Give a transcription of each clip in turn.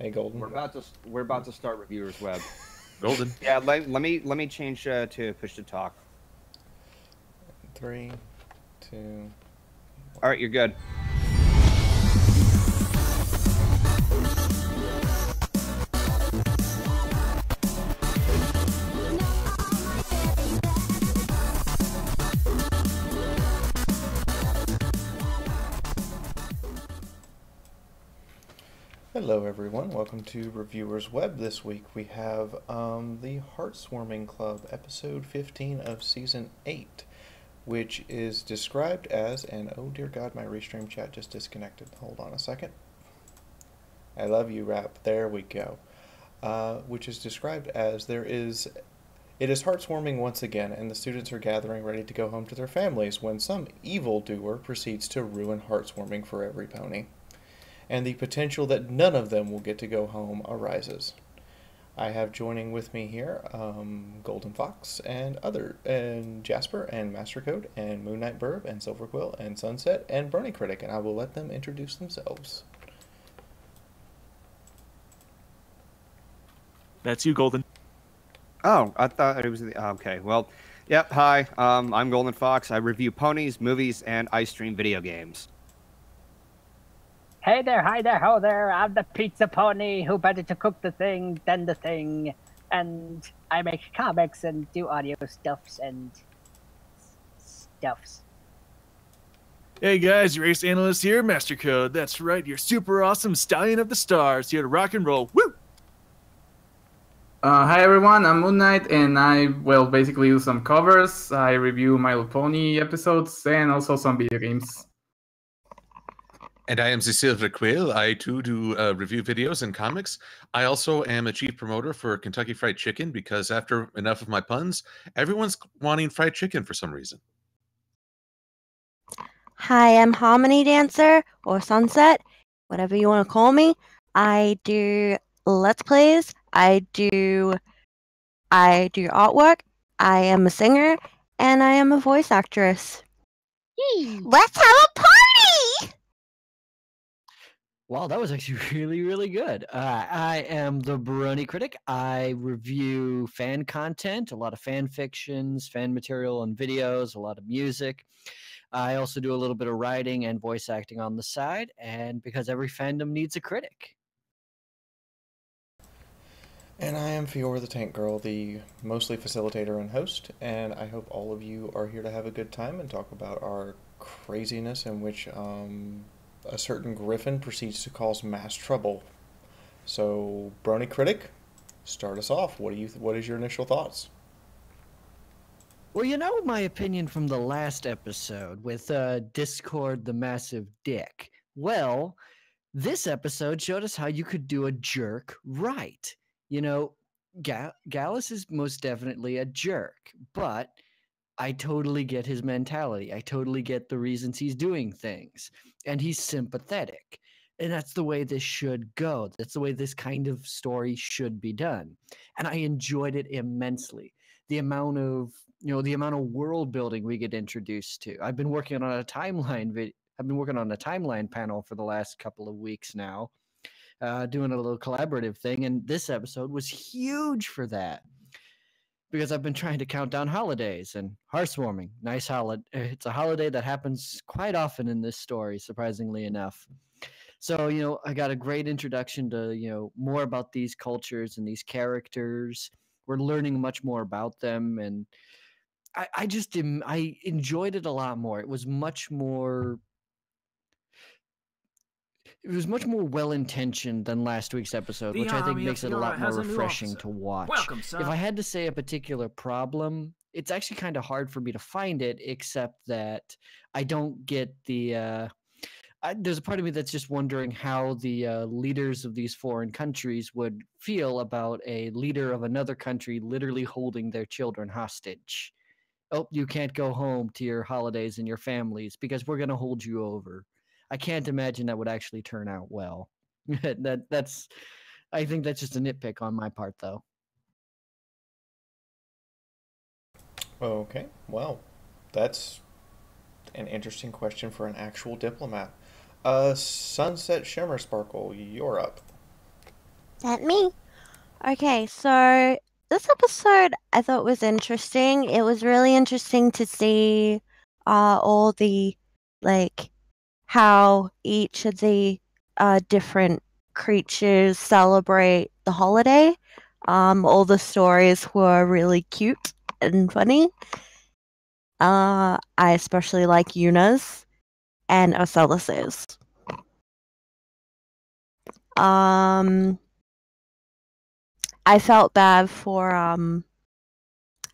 Hey, Golden. We're about to start Reviewers Web. Golden. Yeah, let me change to push to talk. 3, 2. All right, you're good. Hello everyone, welcome to Reviewers Web. This week we have the Heartswarming Club, episode 15 of season 8, which is described as, and oh dear god, my restream chat just disconnected. Hold on a second. I love you, rap. There we go. Which is described as it is heartswarming once again, and the students are gathering ready to go home to their families when some evildoer proceeds to ruin heartswarming for every pony, and the potential that none of them will get to go home arises. I have joining with me here Golden Fox and Jasper and Mastercode and Moon Knight Burb and Silverquill and Sunset and Bernie Critic, and I will let them introduce themselves. That's you, Golden. Oh, I thought it was okay. Well, yep. Hi, I'm Golden Fox. I review ponies, movies, and I stream video games. Hey there, hi there, ho there, I'm the pizza pony who better to cook the thing than the thing, and I make comics and do audio stuffs and stuffs. Hey guys, race analyst here, Mastercode. That's right, your super awesome stallion of the stars, here to rock and roll. Woo! Hi everyone, I'm Moon Knight, and I basically do some covers. I review My Little Pony episodes and also some video games. And I am the Silver Quill. I too do review videos and comics. I also am a chief promoter for Kentucky Fried Chicken because after enough of my puns, everyone's wanting fried chicken for some reason. Hi, I'm Harmony Dancer or Sunset, whatever you want to call me. I do Let's Plays. I do artwork. I am a singer, and I am a voice actress. Let's have a party! Wow, that was actually really, really good. I am the Brony Critic. I review fan content, a lot of fan fictions, fan material and videos, a lot of music. I also do a little bit of writing and voice acting on the side, and because every fandom needs a critic. And I am Fiaura the Tank Girl, the mostly facilitator and host, and I hope all of you are here to have a good time and talk about our craziness in which a certain griffin proceeds to cause mass trouble. So, Brony Critic, start us off. What is your initial thoughts? Well, you know my opinion from the last episode with Discord the Massive Dick. Well, this episode showed us how you could do a jerk right. You know, Gallus is most definitely a jerk, but I totally get his mentality. I totally get the reasons he's doing things. And he's sympathetic. And that's the way this should go. That's the way this kind of story should be done. And I enjoyed it immensely. The amount of world building we get introduced to. I've been working on a timeline panel for the last couple of weeks now. Doing a little collaborative thing, and this episode was huge for that because I've been trying to count down holidays, and Heartswarming, nice holiday. It's a holiday that happens quite often in this story, surprisingly enough. So, I got a great introduction to, more about these cultures and these characters. We're learning much more about them, and I enjoyed it a lot more. It was much more well-intentioned than last week's episode, which I think makes it a lot more refreshing to watch. Welcome, son. If I had to say a particular problem, it's actually kind of hard for me to find it, except that I don't get the... there's a part of me that's just wondering how the leaders of these foreign countries would feel about a leader of another country literally holding their children hostage. Oh, you can't go home to your holidays and your families because we're going to hold you over. I can't imagine that would actually turn out well. I think that's just a nitpick on my part, though. Okay, well, that's an interesting question for an actual diplomat. Sunset Shimmer Sparkle, you're up. That me? Okay, so this episode I thought was interesting. It was really interesting to see all the like how each of the different creatures celebrate the holiday. All the stories were really cute and funny. I especially like Yuna's and Ocelus's. I felt bad for I'm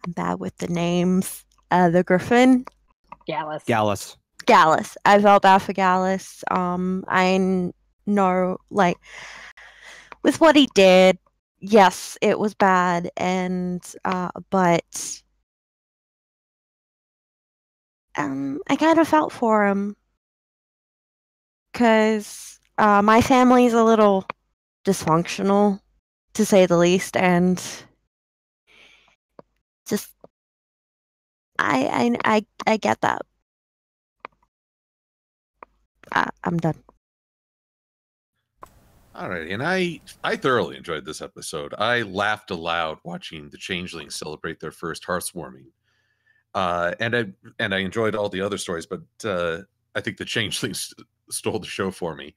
bad with the names. The Griffin. Gallus. Gallus. I felt bad for Gallus. I know, like, with what he did, yes, it was bad, and but I kind of felt for him because my family's a little dysfunctional, to say the least, and just I get that. I'm done. All right, and I thoroughly enjoyed this episode. I laughed aloud watching the changelings celebrate their first Heartswarming, and I enjoyed all the other stories, but I think the changelings stole the show for me.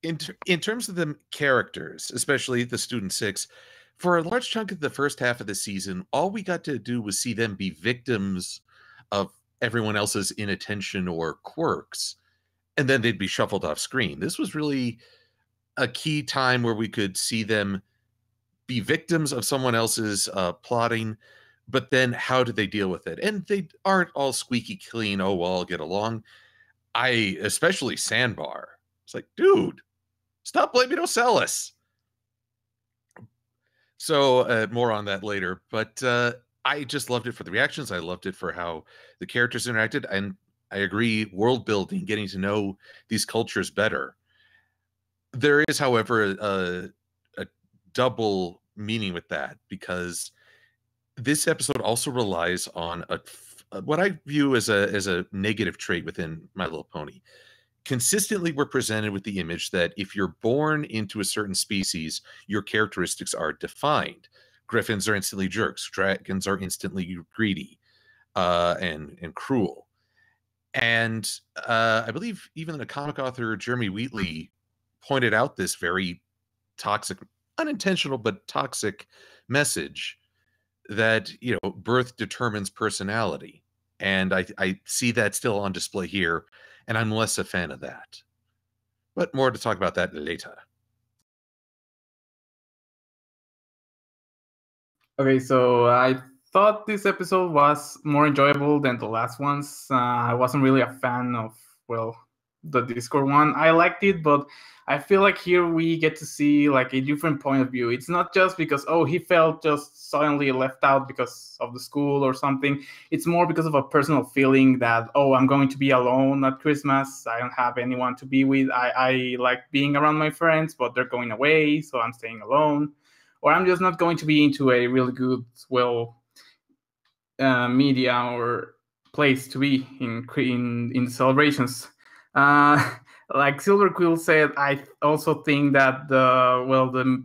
In terms of the characters, especially the Student Six, for a large chunk of the first half of the season, all we got to do was see them be victims of everyone else's inattention or quirks, and then they'd be shuffled off screen. This was really a key time where we could see them be victims of someone else's plotting, but then how do they deal with it? And they aren't all squeaky clean, oh, well, I'll get along. Especially Sandbar. It's like, dude, stop blaming Ocellus. So more on that later, but I just loved it for the reactions. I loved it for how the characters interacted, and I agree, world building, getting to know these cultures better. There is, however, a double meaning with that, because this episode also relies on what I view as a negative trait within My Little Pony. Consistently, we're presented with the image that if you're born into a certain species, your characteristics are defined. Griffins are instantly jerks. Dragons are instantly greedy and cruel. And I believe even the comic author Jeremy Wheatley pointed out this very toxic, unintentional but toxic message that, you know, birth determines personality. And I see that still on display here, and I'm less a fan of that. But more to talk about that later. Okay, so I thought this episode was more enjoyable than the last ones. I wasn't really a fan of, well, the Discord one. I liked it, but I feel like here we get to see like a different point of view. It's not just because, oh, he felt just suddenly left out because of the school or something. It's more because of a personal feeling that, oh, I'm going to be alone at Christmas. I don't have anyone to be with. I like being around my friends, but they're going away, so I'm staying alone. Or I'm just not going to be into a really good, well, media or place to be in celebrations. Like Silver Quill said, I also think that the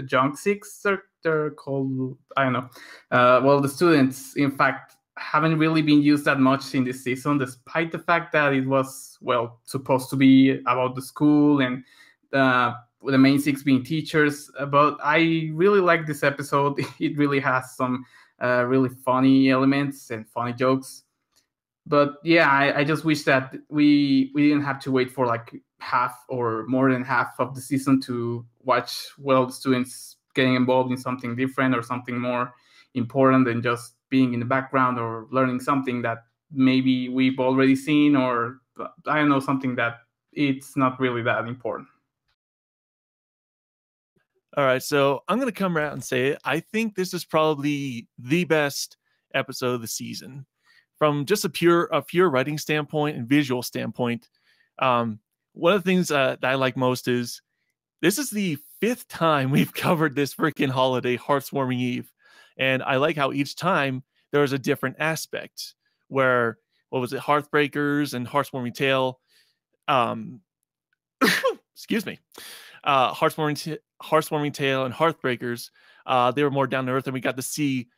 junk six, they're called, I don't know. Well, the students, in fact, haven't really been used that much in this season, despite the fact that it was, well, supposed to be about the school and the main six being teachers. But I really like this episode. It really has some really funny elements and funny jokes. But yeah, I just wish that we didn't have to wait for like half or more than half of the season to watch, well, the students getting involved in something different or something more important than just being in the background or learning something that maybe we've already seen, or I don't know, something that it's not really that important. All right, so I'm going to come out and say it. I think this is probably the best episode of the season. From just a pure writing standpoint and visual standpoint, one of the things that I like most is this is the 5th time we've covered this freaking holiday, Heartswarming Eve. And I like how each time there's a different aspect where, what was it, Hearthbreakers and Heartswarming Tale. Excuse me. Heartswarming Tale and Hearthbreakers, they were more down to earth, and we got to see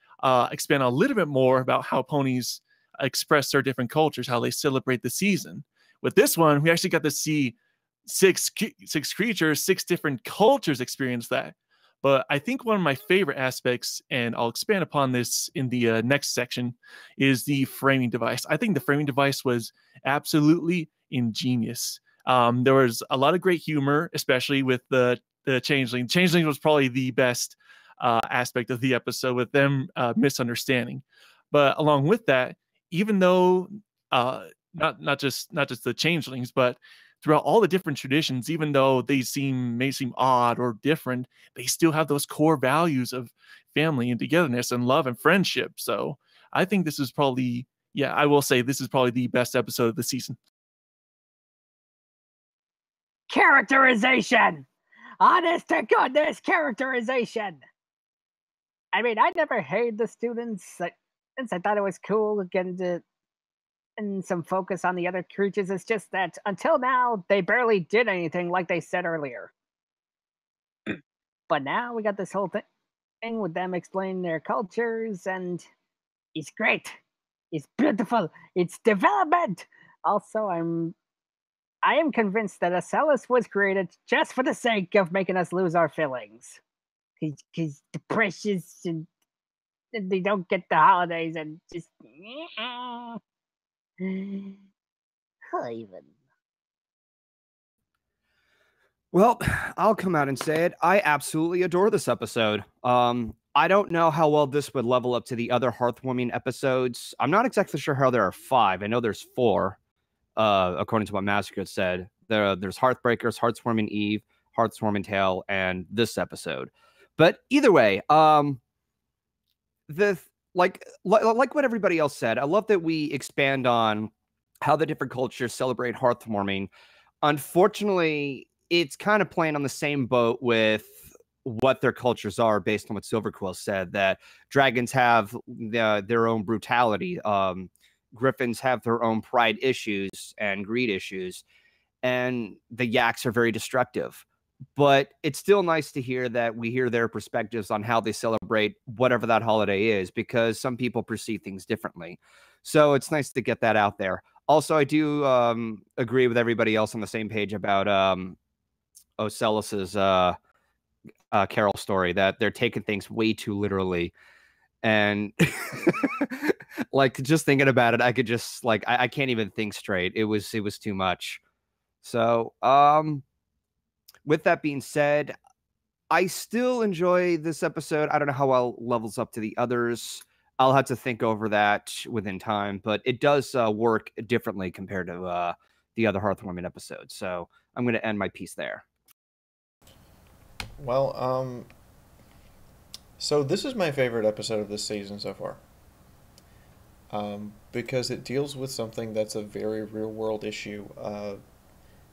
expand a little bit more about how ponies express their different cultures, how they celebrate the season. With this one, we actually got to see six creatures, 6 different cultures experience that. But I think one of my favorite aspects, and I'll expand upon this in the next section, is the framing device. I think the framing device was absolutely ingenious. There was a lot of great humor, especially with the Changeling. Changeling was probably the best aspect of the episode, with them misunderstanding. But along with that, even though not just the Changelings, but throughout all the different traditions, even though they may seem odd or different, they still have those core values of family and togetherness and love and friendship. So I think this is probably, I will say this is probably the best episode of the season. Characterization! Honest to goodness characterization! I mean, I never hated the students. Since I thought it was cool getting to and some focus on the other creatures. It's just that until now, they barely did anything like they said earlier. But now we got this whole thing with them explaining their cultures, and it's great. It's beautiful. It's development. Also, I am convinced that Acellus was created just for the sake of making us lose our feelings. Because the precious and they don't get the holidays and just... Ivan. Well, I'll come out and say it. I absolutely adore this episode. I don't know how well this would level up to the other Hearthwarming episodes. I'm not exactly sure how there are 5. I know there's 4, according to what Massacre said. There's Hearthbreakers, Heartswarming Eve, Heartswarming Tale, and this episode. But either way, like what everybody else said, I love that we expand on how the different cultures celebrate Hearthwarming. Unfortunately, it's kind of playing on the same boat with what their cultures are, based on what Silverquill said, that dragons have their own brutality. Griffins have their own pride issues and greed issues, and the yaks are very destructive. But it's still nice to hear that we hear their perspectives on how they celebrate whatever that holiday is, because some people perceive things differently. So it's nice to get that out there. Also, I do agree with everybody else on the same page about Ocellus's Carol story, that they're taking things way too literally. And like, just thinking about it, I could just I can't even think straight. It was too much. So with that being said, I still enjoy this episode. I don't know how well it levels up to the others. I'll have to think over that within time, but it does work differently compared to the other Hearthwarming episodes. So I'm going to end my piece there. Well, so this is my favorite episode of this season so far. Because it deals with something that's a very real-world issue.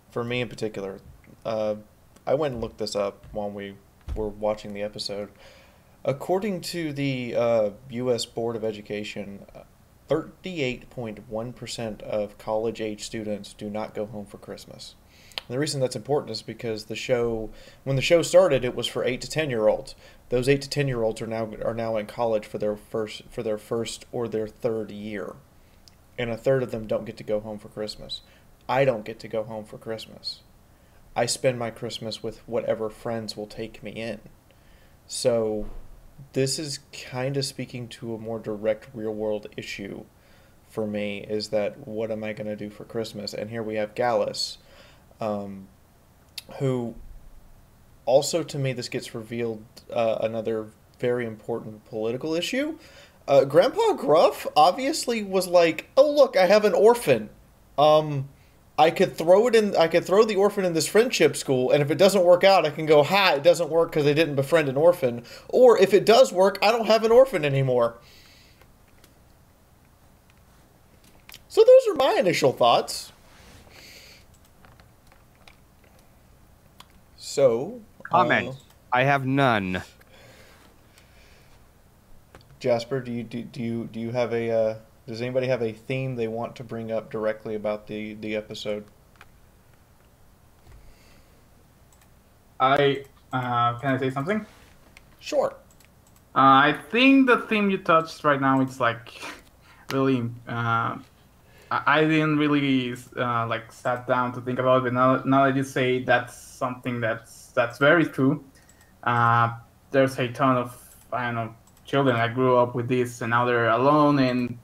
For me in particular, I went and looked this up while we were watching the episode. According to the U.S. Board of Education, 38.1% of college-age students do not go home for Christmas. And the reason that's important is because when the show started, it was for 8 to 10-year-olds. Those 8 to 10-year-olds are now in college for their first or their third year, and a third of them don't get to go home for Christmas. I don't get to go home for Christmas. I spend my Christmas with whatever friends will take me in. So this is kind of speaking to a more direct real-world issue for me, is that what am I going to do for Christmas? And here we have Gallus, who also, to me, this gets revealed another very important political issue. Grandpa Gruff obviously was like, oh, look, I have an orphan. I could throw the orphan in this friendship school, and if it doesn't work out, I can go, ha, it doesn't work because I didn't befriend an orphan. Or if it does work, I don't have an orphan anymore. So those are my initial thoughts. So, comments. I have none. Jasper, do you have a does anybody have a theme they want to bring up directly about the episode? Can I say something? Sure. I think the theme you touched right now, it's like really. I didn't really like sat down to think about it, but now that you say that's something that's very true. Uh, there's a ton of, I don't know, children that grew up with this and now they're alone, and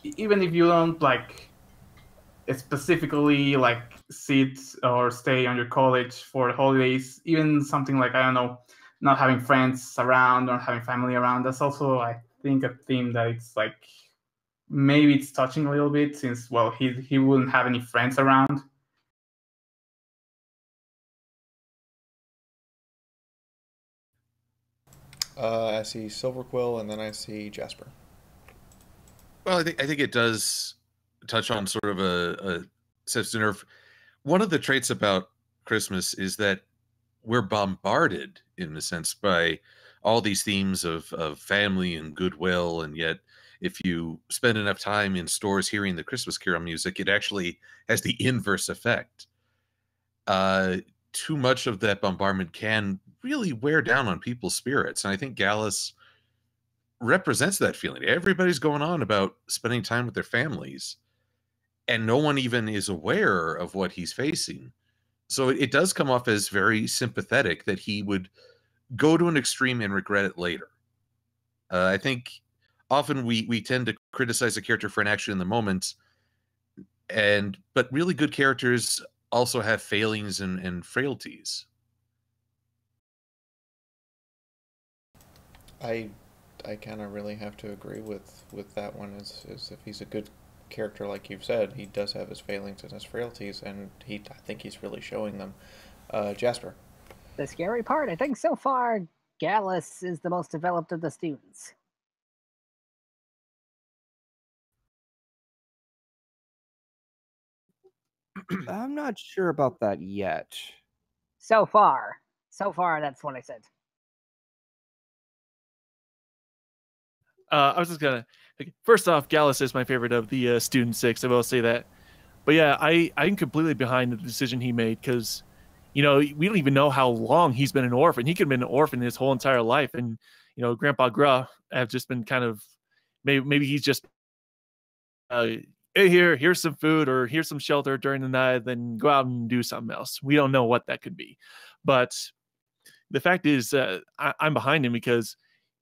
even if you don't like specifically like sit or stay on your college for the holidays, even something like, I don't know, not having friends around or having family around, that's also, I think, a theme that it's like maybe it's touching a little bit, since, well, he wouldn't have any friends around. I see Silverquill, and then I see Jasper. Well, I think it does touch on sort of a sense of nerve. One of the traits about Christmas is that we're bombarded, in a sense, by all these themes of family and goodwill, and yet if you spend enough time in stores hearing the Christmas Carol music, it actually has the inverse effect. Uh, Too much of that bombardment can really wear down on people's spirits, and I think Gallus represents that feeling. Everybody's going on about spending time with their families, and no one even is aware of what he's facing. So it does come off as very sympathetic that he would go to an extreme and regret it later. I think often we tend to criticize a character for an action in the moment, but really good characters also have failings and frailties. I I kind of really have to agree with that one. Is if he's a good character, like you've said, he does have his failings and his frailties, and I think he's really showing them. Jasper. The scary part, I think so far, Gallus is the most developed of the students. I'm not sure about that yet. So far. So far, that's what I said. I was just gonna first off, Gallus is my favorite of the student six. I will say that, but yeah, I'm completely behind the decision he made, because we don't even know how long he's been an orphan. He could have been an orphan his whole entire life, and Grandpa Gruff have just been kind of maybe he's just hey, here's some food or here's some shelter during the night, then go out and do something else. We don't know what that could be, but the fact is, I'm behind him, because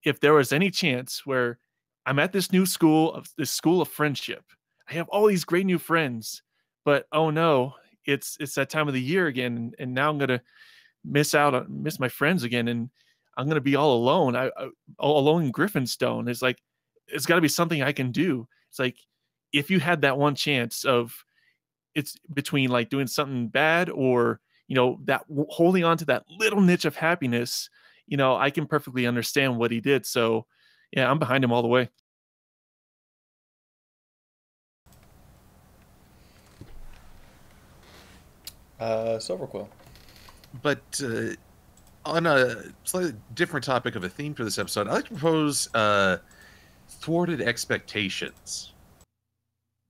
if there was any chance where I'm at this new this school of friendship, I have all these great new friends, but oh no, it's that time of the year again, and now I'm gonna miss my friends again, and I'm gonna be all alone. All alone in Griffinstone. It's like it's got to be something I can do. It's like if you had that one chance of it's between like doing something bad or that holding on to that little niche of happiness, I can perfectly understand what he did. So yeah, I'm behind him all the way. Silverquill. But on a slightly different topic of a theme for this episode, I'd like to propose thwarted expectations,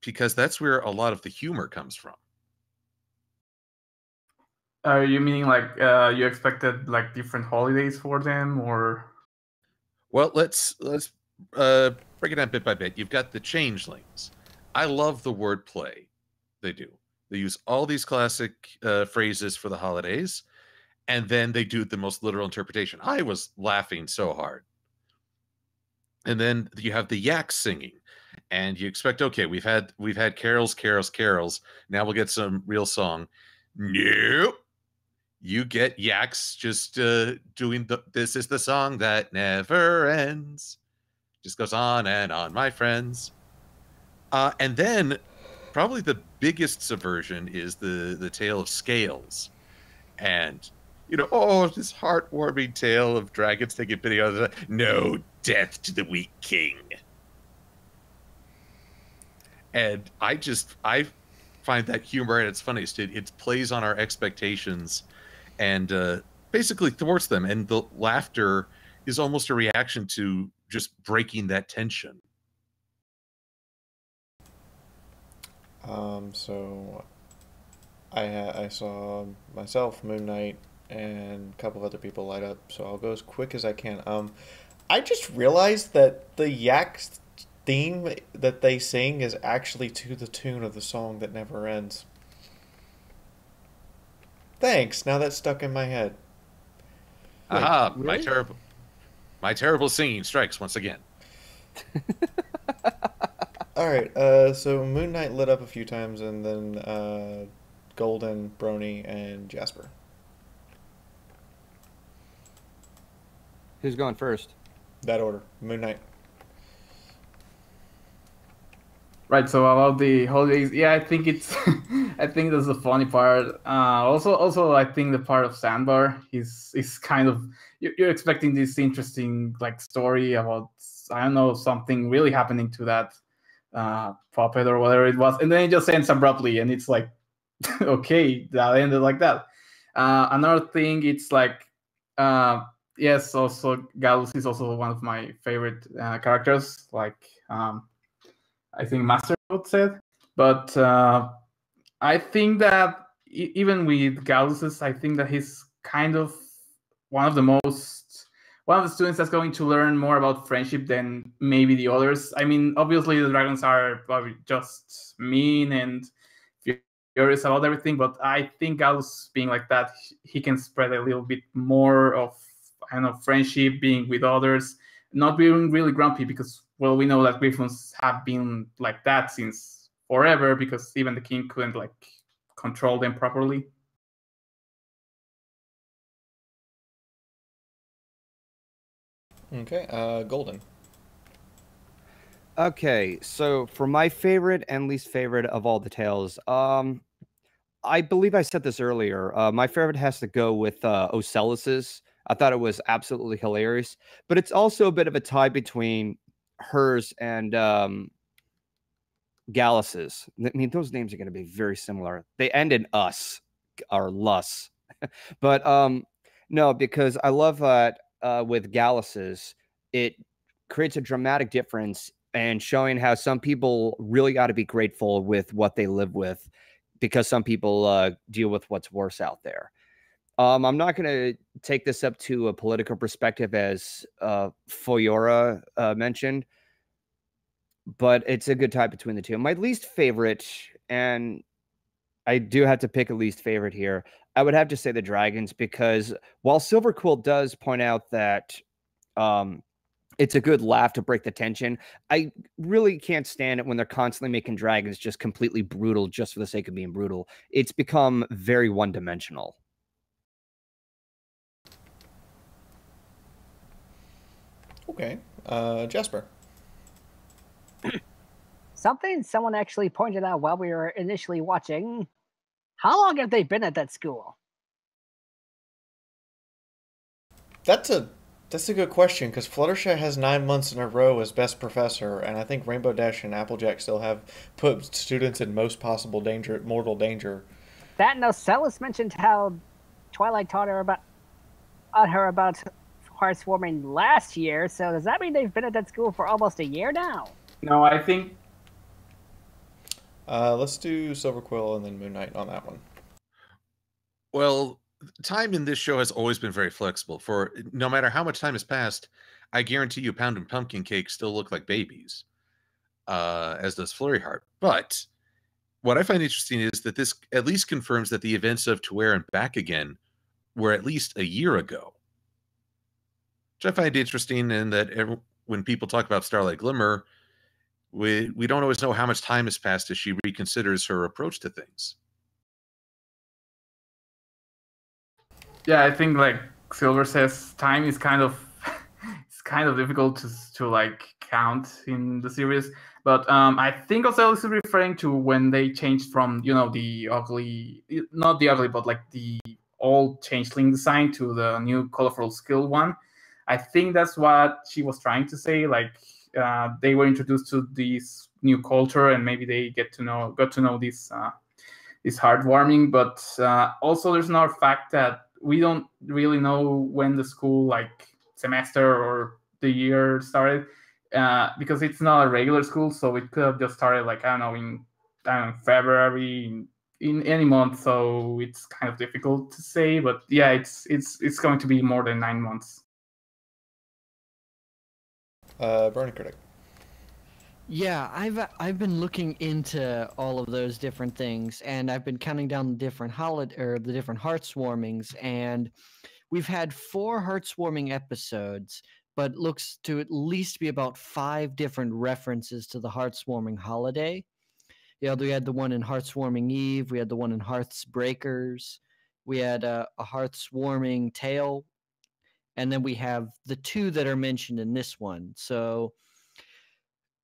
because that's where a lot of the humor comes from. Are you meaning like you expected like different holidays for them, or? Well, let's break it down bit by bit. You've got the changelings. I love the wordplay they do. They use all these classic phrases for the holidays, and then they do the most literal interpretation. I was laughing so hard. And then you have the yaks singing, and you expect, okay, we've had carols, carols, carols. Now we'll get some real song. Nope. You get yaks just doing this is the song that never ends. Just goes on and on, my friends. And then probably the biggest subversion is the tale of scales. And, oh, this heartwarming tale of dragons taking pity on the no death to the weak king. And I find that humor at its funniest. It plays on our expectations and basically thwarts them. And the laughter is almost a reaction to just breaking that tension. So I saw myself Moon Knight and a couple of other people light up, so I'll go as quick as I can. I just realized that the yak theme that they sing is actually to the tune of the song that never ends. Thanks. Now that's stuck in my head. Wait, Aha! really? My terrible singing strikes once again. All right. So Moon Knight lit up a few times, and then Golden, Brony, and Jasper. Who's going first? That order. Moon Knight. Right. So about the holidays, yeah, I think it's, I think that's the funny part. Also, I think the part of Sandbar is kind of you're expecting this interesting like story about, I don't know, something really happening to that puppet or whatever it was, and then it just ends abruptly, and it's like, okay, that ended like that. Another thing, it's like, yes, also Gallus is also one of my favorite characters. Like, I think Master said, but I think that even with Galus's, I think that he's kind of one of the most one of the students that's going to learn more about friendship than maybe the others. I mean, obviously the dragons are probably just mean and furious about everything, but I think Gallus being like that, he can spread a little bit more of, I don't know, friendship, being with others, not being really grumpy, because, well, we know that Griffins have been like that since forever, because even the king couldn't like control them properly. Okay. Golden. Okay, so for my favorite and least favorite of all the tales, I believe I said this earlier. My favorite has to go with Ocelus's. I thought it was absolutely hilarious, but it's also a bit of a tie between hers and Gallus's. I mean, those names are going to be very similar. They end in us or lus, but no, because I love that with Gallus's, it creates a dramatic difference and showing how some people really got to be grateful with what they live with, because some people deal with what's worse out there. I'm not going to take this up to a political perspective, as Fiaura mentioned, but it's a good tie between the two. My least favorite, and I do have to pick a least favorite here, I would have to say the dragons, because while Silver Quill does point out that it's a good laugh to break the tension, I really can't stand it when they're constantly making dragons just completely brutal just for the sake of being brutal. It's become very one-dimensional. Okay. Jasper. Something someone actually pointed out while we were initially watching. How long have they been at that school? That's a good question, because Fluttershy has 9 months in a row as best professor, and I think Rainbow Dash and Applejack still have put students in most possible danger, mortal danger. That and Ocellus mentioned how Twilight taught her about Heartswarming last year. So does that mean they've been at that school for almost a year now? No, I think Let's do Silver Quill and then Moon Knight on that one. Well, time in this show has always been very flexible. For no matter how much time has passed, I guarantee you Pound and Pumpkin Cake still look like babies, as does Flurry Heart. But what I find interesting is that this at least confirms that the events of To Where and Back Again were at least a year ago. Which I find interesting, in that when people talk about Starlight Glimmer, we don't always know how much time has passed as she reconsiders her approach to things. yeah, I think like Silver says, time is kind of it's kind of difficult to like count in the series. But I think Ocellus is referring to when they changed from, you know, the ugly, not the ugly, but like the old changeling design to the new colorful skill one. I think that's what she was trying to say. Like they were introduced to this new culture, and maybe they got to know this heartwarming. But also, there's another fact that we don't really know when the school like semester or the year started, because it's not a regular school, so it could have just started like, I don't know, in February, in any month, so it's kind of difficult to say. But yeah, it's going to be more than 9 months. Burning Critic. Yeah, I've been looking into all of those different things, and I've been counting down the different the different Heartswarmings, and we've had 4 Heartswarming episodes, but looks to at least be about 5 different references to the Heartswarming holiday. Yeah, we had the one in Heartswarming Eve, we had the one in Hearth's Breakers, we had a Heartswarming Tale, and then we have the 2 that are mentioned in this one. So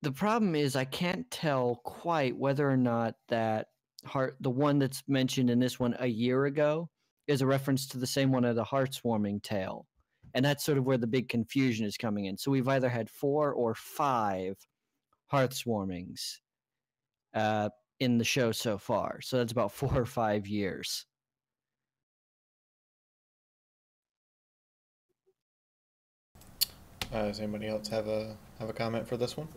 the problem is I can't tell quite whether or not that the one that's mentioned in this one a year ago is a reference to the same one of the Heartswarming Tale. And that's sort of where the big confusion is coming in. So we've either had 4 or 5 Heartswarmings in the show so far. So that's about 4 or 5 years. Does anybody else have a comment for this one?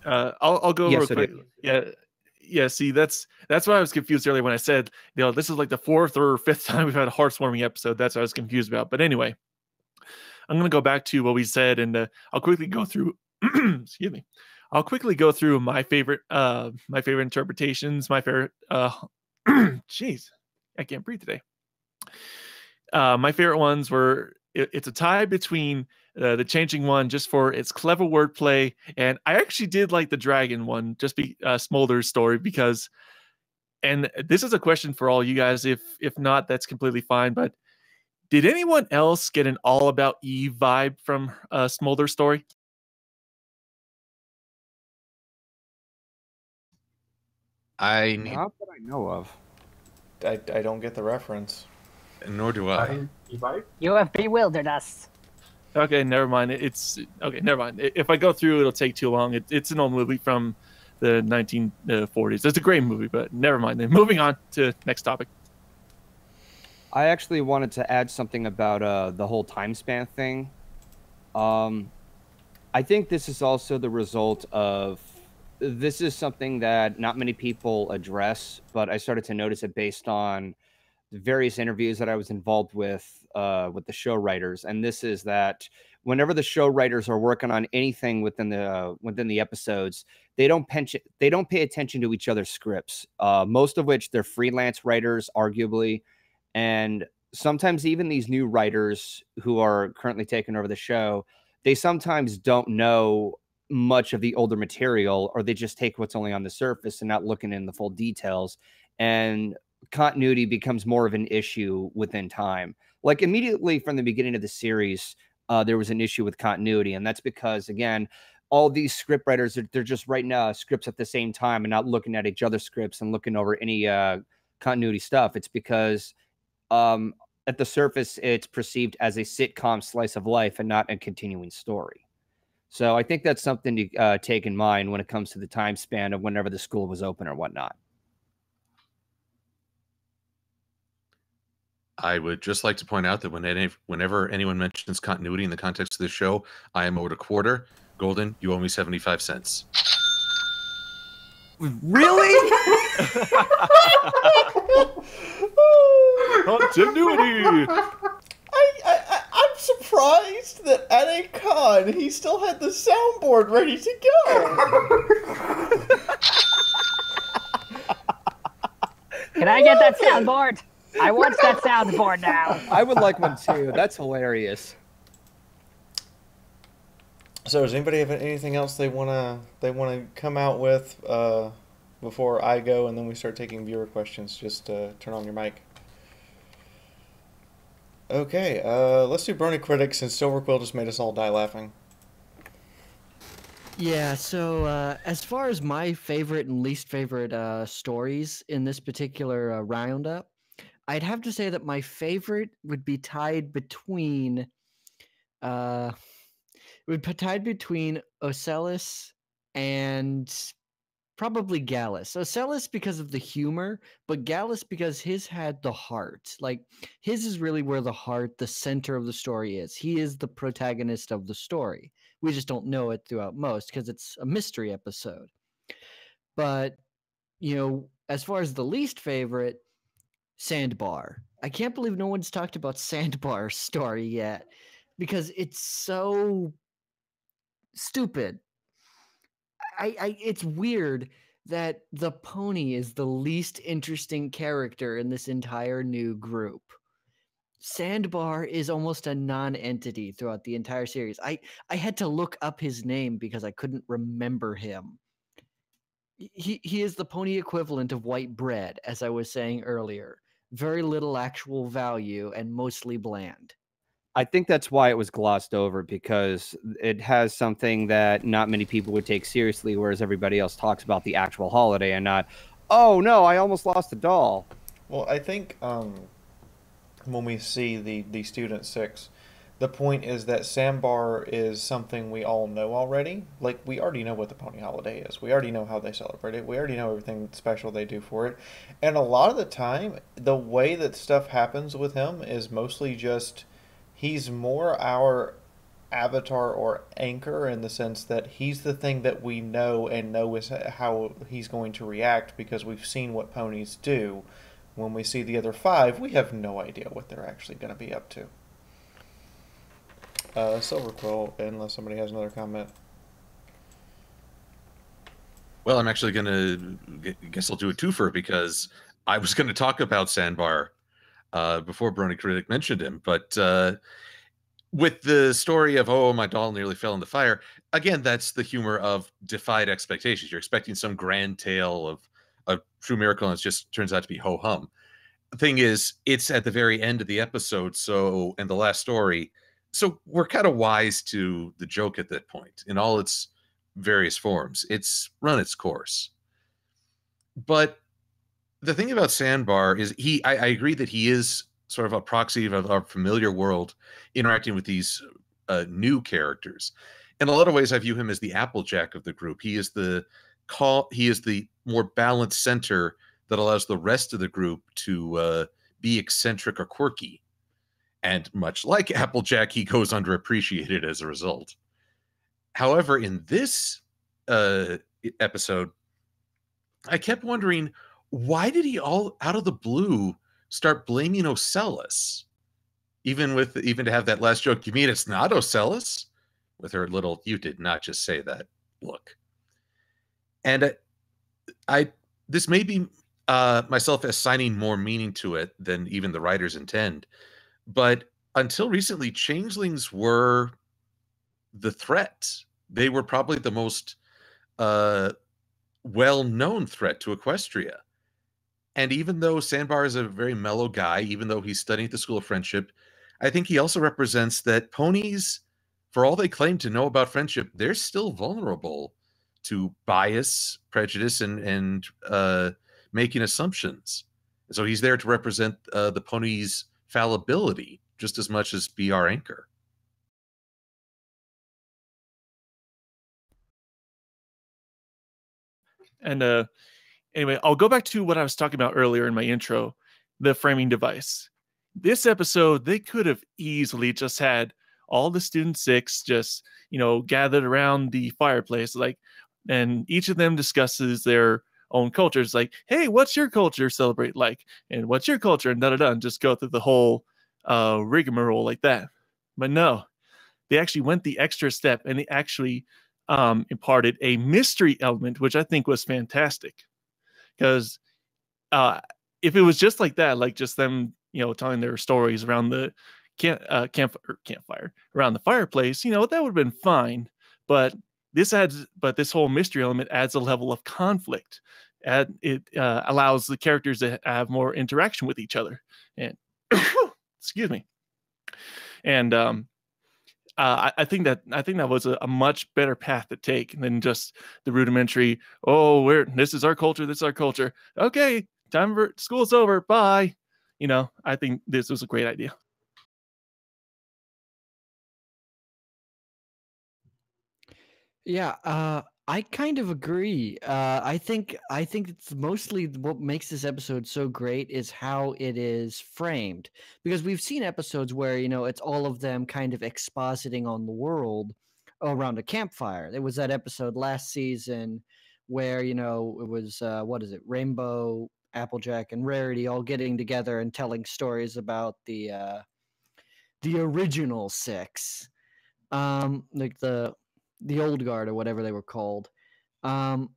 I'll go Yes, real I quick. do. Yeah. See, that's why I was confused earlier when I said, this is like the 4th or 5th time we've had a Heartswarming episode. That's what I was confused about. But anyway, I'm gonna go back to what we said, and I'll quickly go through. Excuse me. I'll quickly go through my favorite interpretations. My favorite. Jeez, I can't breathe today. My favorite ones were. It's a tie between the changing one just for its clever wordplay, and I actually did like the dragon one, just Smolder's story, because, and this is a question for all you guys. If not, that's completely fine. But did anyone else get an All About Eve vibe from Smolder's story? Not that I know of. I don't get the reference. Nor do I. You have bewildered us. Okay, never mind. It's okay. Never mind. If I go through, it'll take too long. It's an old movie from the 1940s. It's a great movie, but never mind. Then moving on to next topic. I actually wanted to add something about the whole time span thing. I think this is also the result of, this is something that not many people address, but I started to notice it based on the various interviews that I was involved with the show writers. And this is that whenever the show writers are working on anything within the episodes, they don't pay attention to each other's scripts, most of which they're freelance writers, arguably. And sometimes even these new writers who are currently taking over the show, they sometimes don't know much of the older material, or they just take what's only on the surface and not looking in the full details. And continuity becomes more of an issue within time. Like immediately from the beginning of the series, there was an issue with continuity. And that's because, again, all these script writers, they're just writing scripts at the same time and not looking at each other's scripts and looking over any continuity stuff. It's because at the surface, it's perceived as a sitcom slice of life and not a continuing story. So I think that's something to take in mind when it comes to the time span of whenever the school was open or whatnot. I would just like to point out that whenever anyone mentions continuity in the context of the show, I am owed a quarter. Golden, you owe me 75 cents. Really? Continuity. I'm surprised that at a con he still had the soundboard ready to go. Can I get that soundboard? I want that soundboard now. I would like one too. That's hilarious. So does anybody have anything else they wanna come out with before I go, and then we start taking viewer questions? Just turn on your mic. Okay, let's do Burning Critics, since Silver Quill just made us all die laughing. Yeah, so as far as my favorite and least favorite stories in this particular roundup, I'd have to say that my favorite would be tied between Ocellus and probably Gallus. Ocellus because of the humor, but Gallus because his had the heart. Like, his is really where the heart, the center of the story is. He is the protagonist of the story. We just don't know it throughout most because it's a mystery episode. But as far as the least favorite, Sandbar. I can't believe no one's talked about Sandbar's story yet because it's so stupid. It's weird that the pony is the least interesting character in this entire new group. Sandbar is almost a non-entity throughout the entire series. I had to look up his name because I couldn't remember him. He is the pony equivalent of white bread, as I was saying earlier. Very little actual value and mostly bland. I think that's why it was glossed over, because it has something that not many people would take seriously, whereas everybody else talks about the actual holiday and not, oh no, I almost lost a doll. Well, I think when we see the Student 6, the point is that Sandbar is something we all know already. Like, we already know what the Pony Holiday is. We already know how they celebrate it. We already know everything special they do for it. And a lot of the time, the way that stuff happens with him is mostly just, he's more our avatar or anchor, in the sense that he's the thing that we know and know is how he's going to react because we've seen what ponies do. When we see the other 5, we have no idea what they're actually going to be up to. Silver Quill, unless somebody has another comment. Well, I'm actually going to, guess I'll do a twofer, because I was going to talk about Sandbar before Brony Critic mentioned him. But with the story of, oh, my doll nearly fell in the fire, again, that's the humor of defied expectations. You're expecting some grand tale of a true miracle, and it just turns out to be ho-hum. The thing is, it's at the very end of the episode, so, and the last story, so we're kind of wise to the joke at that point in all its various forms. It's run its course. But the thing about Sandbar is I agree that he is sort of a proxy of our familiar world interacting with these new characters. In a lot of ways, I view him as the Applejack of the group. He is the more balanced center that allows the rest of the group to be eccentric or quirky. And much like Applejack, he goes underappreciated as a result. However, in this episode, I kept wondering, why did he all out of the blue start blaming Ocellus? Even to have that last joke, you mean it's not Ocellus? With her little, you did not just say that look. And this may be myself assigning more meaning to it than even the writers intend. But until recently, changelings were the threat. They were probably the most well-known threat to Equestria. And even though Sandbar is a very mellow guy, even though he's studying at the School of Friendship, I think he also represents that ponies, for all they claim to know about friendship, they're still vulnerable to bias, prejudice, and making assumptions. So he's there to represent the ponies' fallibility just as much as be our anchor. And anyway, I'll go back to what I was talking about earlier in my intro, the framing device. This episode, they could have easily just had all the Student 6 just, gathered around the fireplace, and each of them discusses their own cultures, like, hey, what's your culture celebrate like? And what's your culture? And da-da-da, and just go through the whole rigmarole like that. But no, they actually went the extra step, and they actually imparted a mystery element, which I think was fantastic. Because if it was just like that, like just them, telling their stories around the campfire, around the fireplace, that would have been fine. But this whole mystery element adds a level of conflict. And it allows the characters to have more interaction with each other. And excuse me. And I think that was a much better path to take than just the rudimentary, this is our culture, this is our culture. Okay, time for school's over, bye. I think this was a great idea. Yeah, I kind of agree. I think it's mostly what makes this episode so great is how it is framed. Because we've seen episodes where, it's all of them kind of expositing on the world around a campfire. There was that episode last season where it was what is it, Rainbow, Applejack, and Rarity all getting together and telling stories about the original six, like the old guard or whatever they were called. And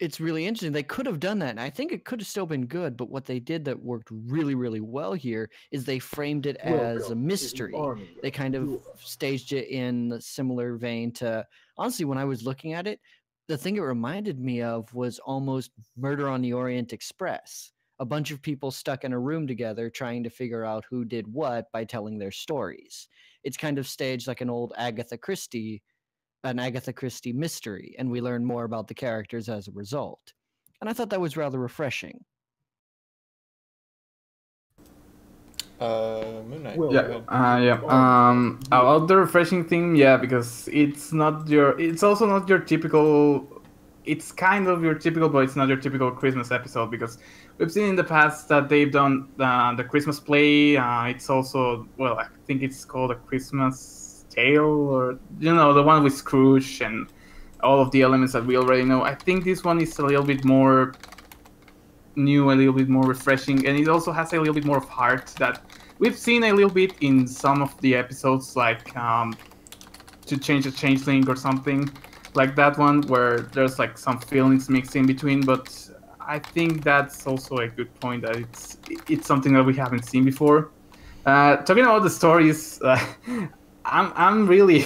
it's really interesting. They could have done that, and I think it could have still been good. But what they did that worked really, really well here is they framed it as a mystery. They kind of staged it in a similar vein to, honestly, when I was looking at it, the thing it reminded me of was almost Murder on the Orient Express. A bunch of people stuck in a room together trying to figure out who did what by telling their stories. It's kind of staged like an Agatha Christie mystery, and we learn more about the characters as a result. And I thought that was rather refreshing. Moon Knight. About the refreshing thing, because it's also not your typical. It's kind of your typical, but it's not your typical Christmas episode, because we've seen in the past that they've done the Christmas play. It's also, I think it's called A Christmas Tale, or the one with Scrooge and all of the elements that we already know. I think this one is a little bit more new, a little bit more refreshing, and it also has a little bit more of heart that we've seen a little bit in some of the episodes, like To Change a Changeling or something like that one, where there's like some feelings mixed in between. But I think that's also a good point, that it's something that we haven't seen before. Talking about the stories, I'm really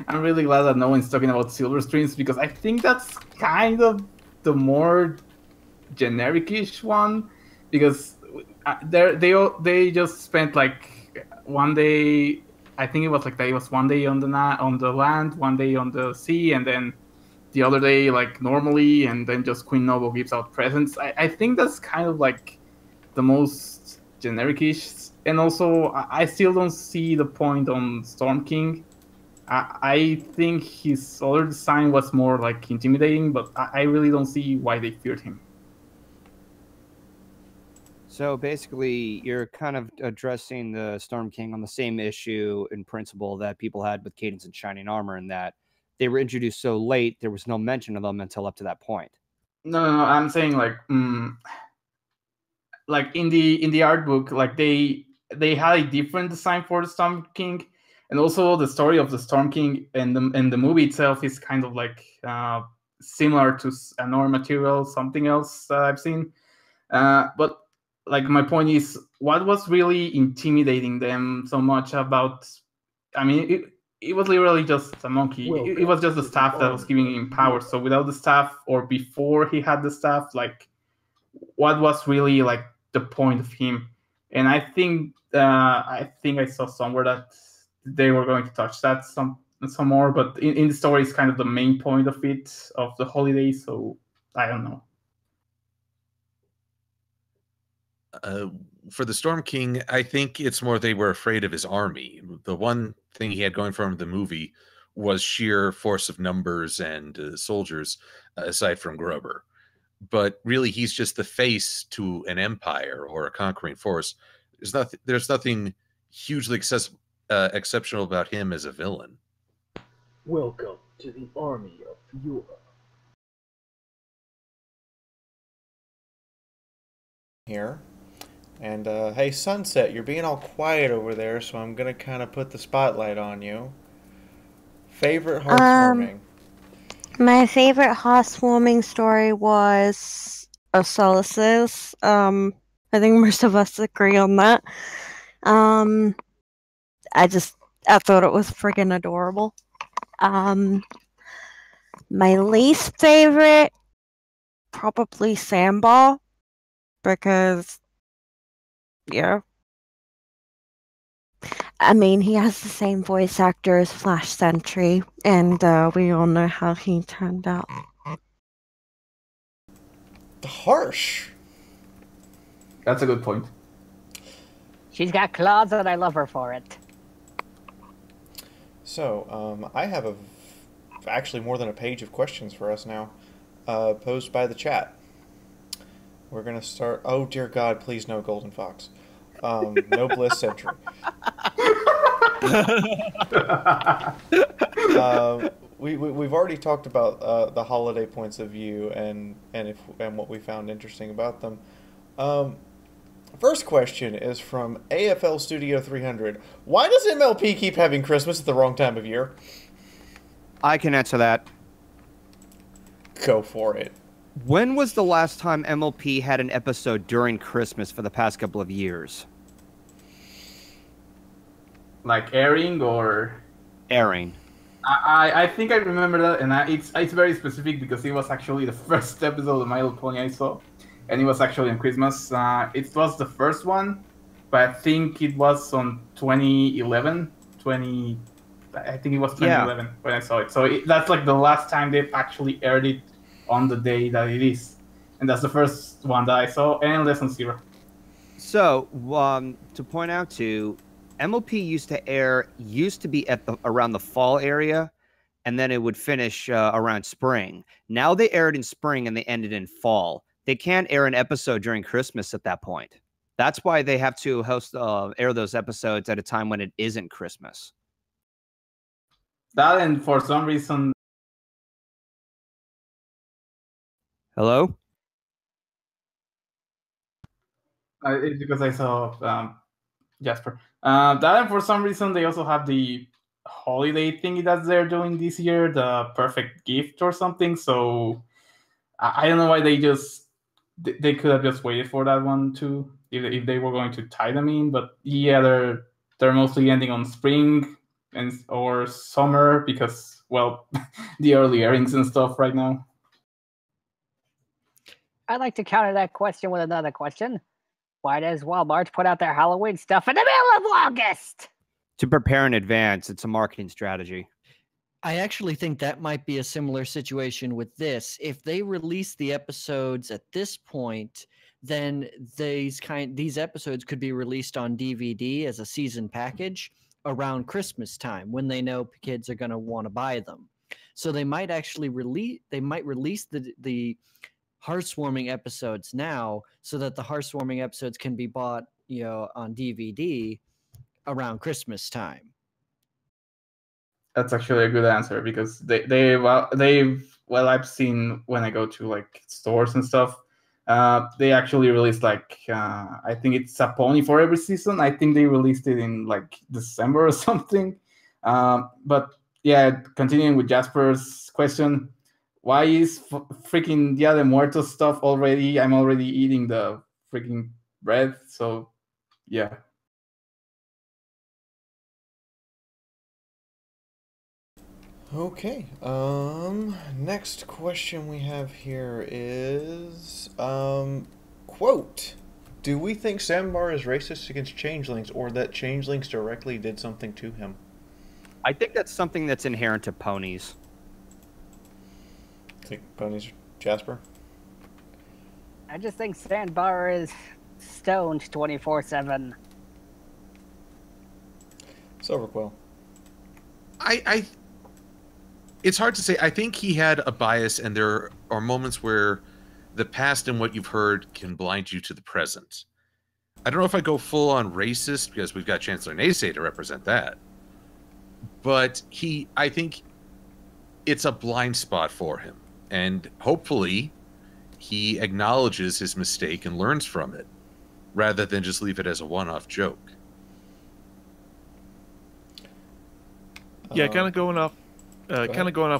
I'm really glad that no one's talking about Silver Streams, because I think that's kind of the more generic-ish one, because they just spent like one day. I think it was like they was one day on the land, one day on the sea, and then the other day like normally, and then just Queen Noble gives out presents. I think that's kind of like the most generic-ish. And also, I still don't see the point on Storm King. I think his other design was more like intimidating, but I really don't see why they feared him. So basically, you're kind of addressing the Storm King on the same issue in principle that people had with Cadence and Shining Armor, in that they were introduced so late, there was no mention of them until up to that point. No, I'm saying like in the art book, like they had a different design for the Storm King, and also the story of the Storm King and the movie itself is kind of like similar to Anor Material, something else that I've seen. But like my point is, what was really intimidating them so much about? I mean, it was literally just a monkey. It was just the staff that was giving him power. So without the staff, or before he had the staff, like what was really like the point of him? And I think I saw somewhere that they were going to touch that some more, but in the story, it's kind of the main point of the holiday. So I don't know. For the Storm King, I think it's more they were afraid of his army. The one thing he had going for him in the movie was sheer force of numbers and soldiers, aside from Grover. But really, he's just the face to an empire or a conquering force. There's nothing hugely exceptional about him as a villain. Welcome to the army of Fiaura. Here. And, hey, Sunset, you're being all quiet over there, so I'm going to kind of put the spotlight on you. Favorite Heartswarming? My favorite Heartswarming story was Solace's. I think most of us agree on that. I thought it was friggin' adorable. My least favorite, probably Sandbar, because I mean, he has the same voice actor as Flash Sentry, and we all know how he turned out. Harsh. That's a good point. She's got claws, and I love her for it. So, I have actually more than a page of questions for us now, posed by the chat. We're going to start... Oh, dear God, please no Golden Fox. No Bliss Sentry. we've already talked about the holiday points of view and what we found interesting about them. First question is from AFL Studio 300. Why does MLP keep having Christmas at the wrong time of year? I can answer that. Go for it. When was the last time MLP had an episode during Christmas for the past couple of years? Like airing or Airing. I think I remember that, and it's very specific because it was actually the first episode of My Little Pony I saw, and it was actually on Christmas. It was the first one, but I think it was on 2011. I think it was 2011 when I saw it. So that's like the last time they've actually aired it on the day that it is, and that's the first one that I saw, and Lesson Zero. So, to point out too, MLP used to be at around the fall area, and then it would finish around spring. Now they aired in spring and they ended in fall. They can't air an episode during Christmas at that point. That's why they have to air those episodes at a time when it isn't Christmas. That, and for some reason, Hello? it's because I saw Jasper. That, and for some reason, they also have the holiday thing that they're doing this year, the perfect gift or something. So I don't know why they could have just waited for that one too, if they were going to tie them in. But yeah, they're mostly ending on spring or summer because, well, the early airings and stuff right now. I'd like to counter that question with another question. Why does Walmart put out their Halloween stuff in the middle of August? To prepare in advance. It's a marketing strategy. I actually think that might be a similar situation with this. If they release the episodes at this point, then these episodes could be released on DVD as a season package around Christmas time when they know kids are going to want to buy them. So they might actually release the Heartswarming episodes now so that the Heartswarming episodes can be bought, on DVD around Christmas time. That's actually a good answer because I've seen when I go to like stores and stuff, they actually release I think it's a pony for every season. I think they released it in like December or something. But yeah, continuing with Jasper's question, why is freaking Dia de Muertos stuff already? I'm already eating the freaking bread, so yeah. Okay. Next question we have here is, quote, do we think Sandbar is racist against changelings or that changelings directly did something to him? I think that's something that's inherent to ponies. Think ponies, Jasper? I just think Sandbar is stoned 24/7. Silverquill. It's hard to say. I think he had a bias, and there are moments where the past and what you've heard can blind you to the present. I don't know if I go full on racist because we've got Chancellor Naysay to represent that. But I think it's a blind spot for him. And hopefully he acknowledges his mistake and learns from it rather than just leave it as a one-off joke. Yeah, kind of going off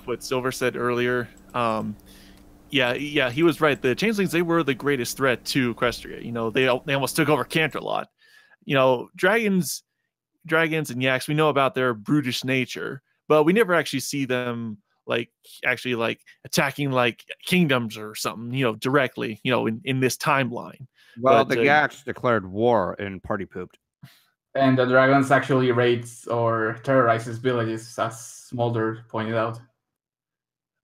what Silver said earlier. Yeah, he was right. The changelings, they were the greatest threat to Equestria. They almost took over Canterlot. Dragons and yaks, we know about their brutish nature, but we never actually see them attacking like kingdoms or something, directly, in this timeline. Well, the yaks declared war and party pooped. And the dragons actually raids or terrorizes villages, as Smolder pointed out.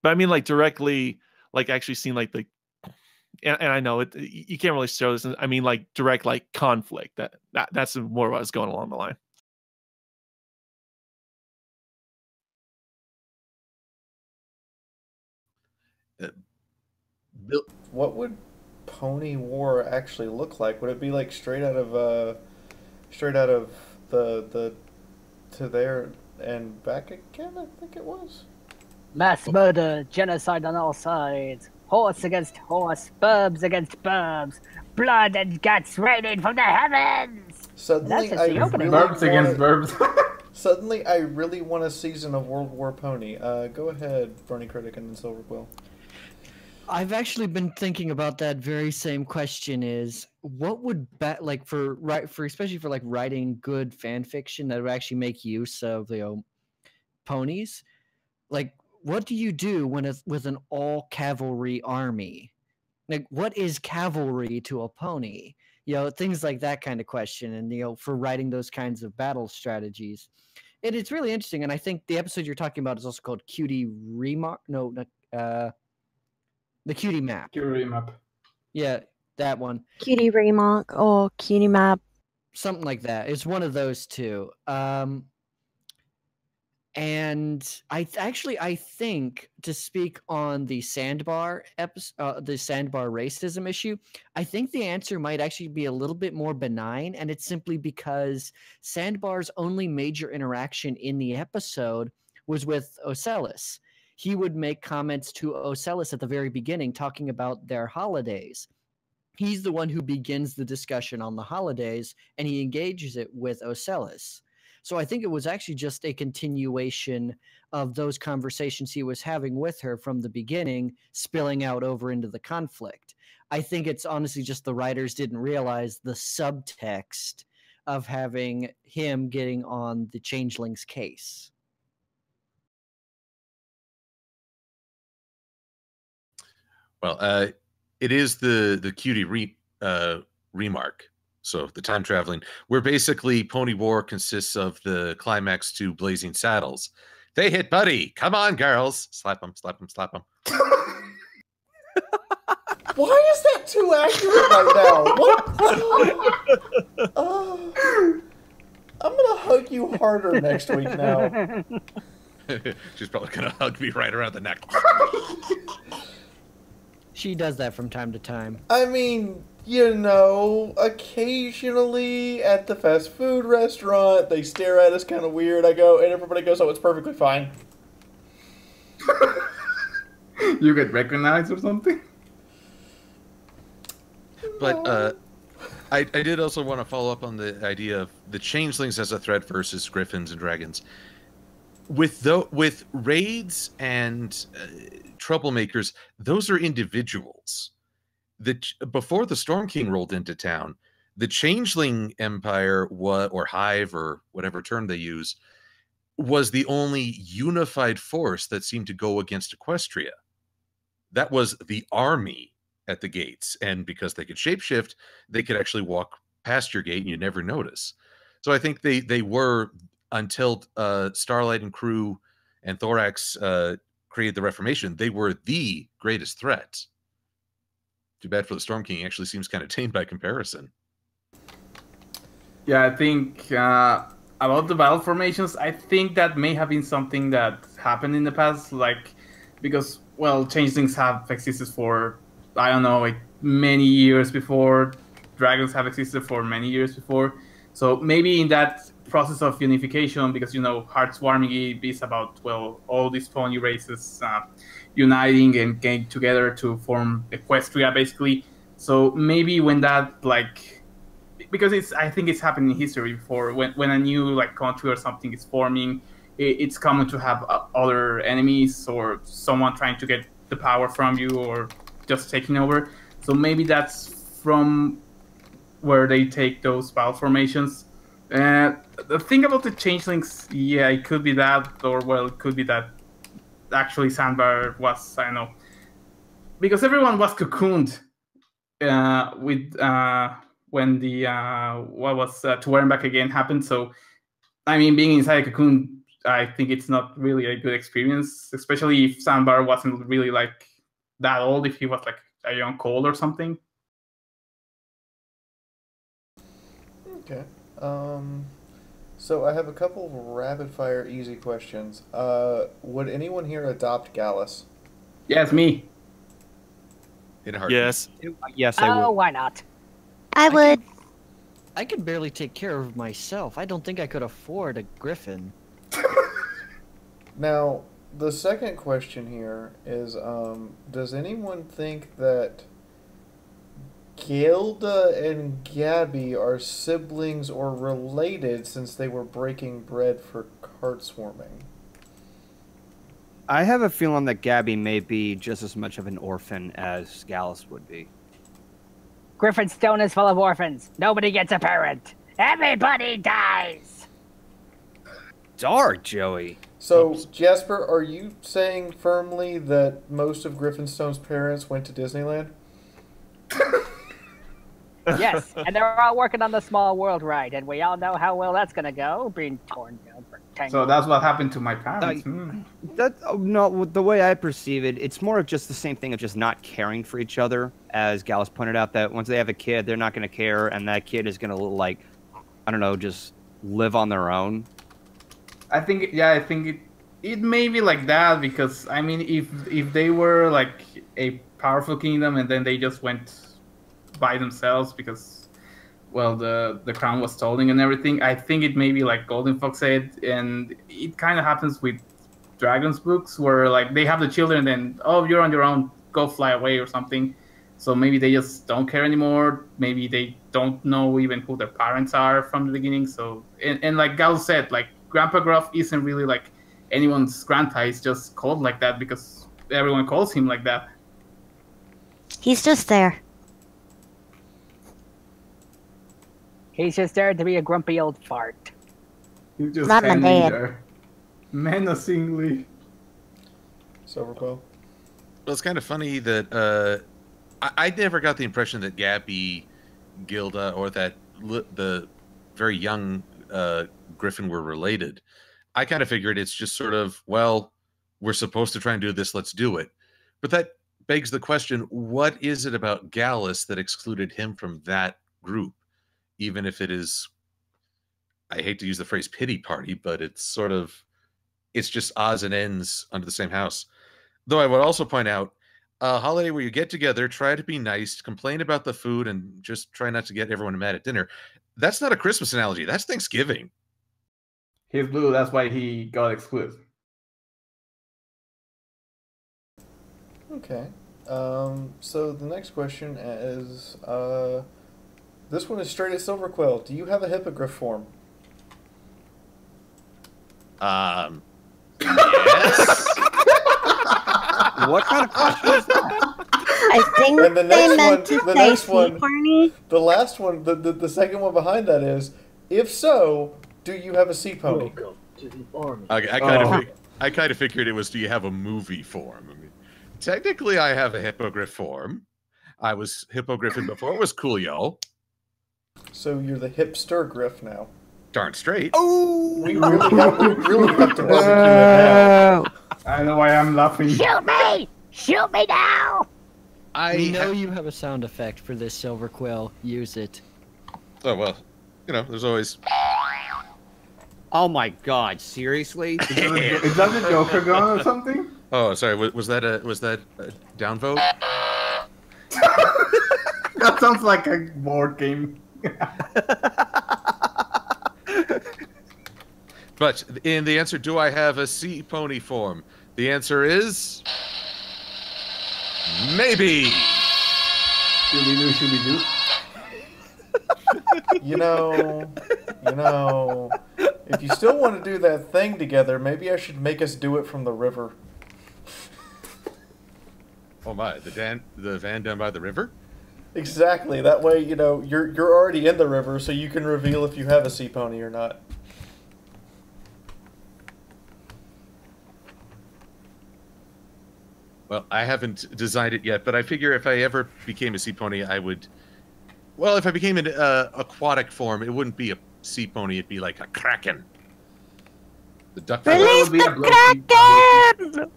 But I mean, directly, actually seen and I know it. You can't really show this. I mean, direct conflict. That's more what was going along the line. What would Pony War actually look like? Would it be straight out of the to there and back again? I think it was. Mass murder, genocide on all sides. Horse against horse, burbs against burbs. Blood and guts raining from the heavens. Suddenly, That's I just the opening. really Verbs against verbs. Suddenly, I really want a season of World War Pony. Go ahead, Bernie Critic and then Silver Quill. I've actually been thinking about that very same question. Is what would for especially for like writing good fan fiction that would actually make use of ponies? Like, what do you do when it's with an all cavalry army? Like, what is cavalry to a pony? Things like that kind of question, and for writing those kinds of battle strategies. And it's really interesting, and I think the episode you're talking about is also called Cutie Remark. No, not the Cutie Map. Cutie Map. Yeah, that one. Cutie Remark or Cutie Map. Something like that. It's one of those two. And I think to speak on the Sandbar the Sandbar racism issue, I think the answer might actually be a little bit more benign, and it's simply because Sandbar's only major interaction in the episode was with Ocellus. He would make comments to Ocellus at the very beginning, talking about their holidays. He's the one who begins the discussion on the holidays, and he engages it with Ocellus. So I think it was actually just a continuation of those conversations he was having with her from the beginning, spilling out over into the conflict. I think it's honestly just the writers didn't realize the subtext of having him getting on the Changeling's case. Well, it is the cutie remark. So the time traveling, where basically Pony War consists of the climax to Blazing Saddles. They hit Buddy. Come on, girls. Slap him, slap him, slap him. Why is that too accurate right now? What? I'm gonna hug you harder next week now. She's probably gonna hug me right around the neck. She does that from time to time. I mean, occasionally at the fast food restaurant, they stare at us kind of weird. I go, and everybody goes, "Oh, it's perfectly fine." You get recognized or something? But I did also want to follow up on the idea of the changelings as a threat versus griffins and dragons. With raids and troublemakers, those are individuals. Before the Storm King rolled into town, the Changeling Empire or Hive or whatever term they use was the only unified force that seemed to go against Equestria. That was the army at the gates, and because they could shapeshift, they could actually walk past your gate and you never notice. So I think they were, until Starlight and crew and Thorax created the Reformation, they were the greatest threat. Too bad for the Storm King. He actually seems kind of tame by comparison. Yeah, I think about the battle formations, I think that may have been something that happened in the past, because, changelings have existed for, I don't know, many years before. Dragons have existed for many years before. So maybe in that process of unification, because, Heartswarming is about, all these pony races uniting and getting together to form Equestria, basically. So maybe when that, because I think it's happened in history before, when a new, country or something is forming, it's common to have other enemies or someone trying to get the power from you or just taking over. So maybe that's from where they take those battle formations. The thing about the changelings, yeah, it could be that, or it could be that actually Sandbar was, I don't know, because everyone was cocooned with when the to wear him back again happened. So I mean, being inside a cocoon, I think it's not really a good experience, especially if Sandbar wasn't really that old, if he was a young colt or something. Okay. So I have a couple of rapid-fire easy questions. Would anyone here adopt Gallus? Yes, me. In a heartbeat. Yes. Yes, I Oh, would. why not? I would. I could barely take care of myself. I don't think I could afford a griffin. Now, the second question here is, does anyone think that Gilda and Gabby are siblings or related since they were breaking bread for Heartswarming? I have a feeling that Gabby may be just as much of an orphan as Gallus would be. Griffinstone is full of orphans. Nobody gets a parent. Everybody dies. Dark, Joey. So, Jasper, are you saying firmly that most of Griffinstone's parents went to Disneyland? Yes, and they're all working on the Small World ride, and we all know how well that's gonna go, being torn down for tangled. So that's what happened to my parents. No, the way I perceive it, it's more of just the same thing of just not caring for each other. As Gallus pointed out, that once they have a kid, they're not going to care, and that kid is going to, like, I don't know, just live on their own. I think it may be like that because I mean, if they were like a powerful kingdom and then they just went by themselves because, well, the crown was stolen and everything, I think it may be like Golden Fox said, and it kind of happens with Dragon's books where like they have the children and then, oh, you're on your own, go fly away or something. So maybe they just don't care anymore. Maybe they don't know even who their parents are from the beginning. So and like Gal said, like Grandpa Gruff isn't really like anyone's grandpa. He's just called like that because everyone calls him like that. He's just there. He's just there to be a grumpy old fart. He's just Not my standing dad. there, menacingly. Silverquill? Well, it's kind of funny that I never got the impression that Gabby, Gilda, or that the very young Griffin were related. I kind of figured it's just sort of, well, we're supposed to try and do this, let's do it. But that begs the question, what is it about Gallus that excluded him from that group? Even if it is, I hate to use the phrase pity party, but it's sort of, it's just odds and ends under the same house. Though I would also point out, a holiday where you get together, try to be nice, complain about the food, and just try not to get everyone mad at dinner. That's not a Christmas analogy. That's Thanksgiving. He's blue, that's why he got excluded. Okay. So the next question is, this one is straight at Silverquill. Do you have a hippogriff form? Yes. What kind of question is that? I think And the they next meant one- to the say next one- sea pony. The last one, the second one behind that is, if so, do you have a sea pony? Welcome to the army. I kind of figured it was, do you have a movie form? I mean, technically, I have a hippogriff form. I was hippogriffing before it was cool, y'all. So you're the hipster griff now. Darn straight. Oh! We really have to barbecue it now. I know why I'm laughing. Shoot me! Shoot me now! We know you have a sound effect for this, Silverquill. Use it. Oh, well, you know, there's always... Oh my God! Seriously? Is that the Joker gun or something? Oh, sorry. Was that a downvote? That sounds like a board game. But in the answer, do I have a sea pony form? The answer is... maybe! Should we do? You know, if you still want to do that thing together, maybe I should make us do it from the river. Oh my, the van down by the river? Exactly. That way, you know, you're already in the river, so you can reveal if you have a sea pony or not. Well, I haven't designed it yet, but I figure if I ever became a sea pony, I would... Well, if I became an aquatic form, it wouldn't be a sea pony, it'd be like a kraken. The duck. Release the Kraken!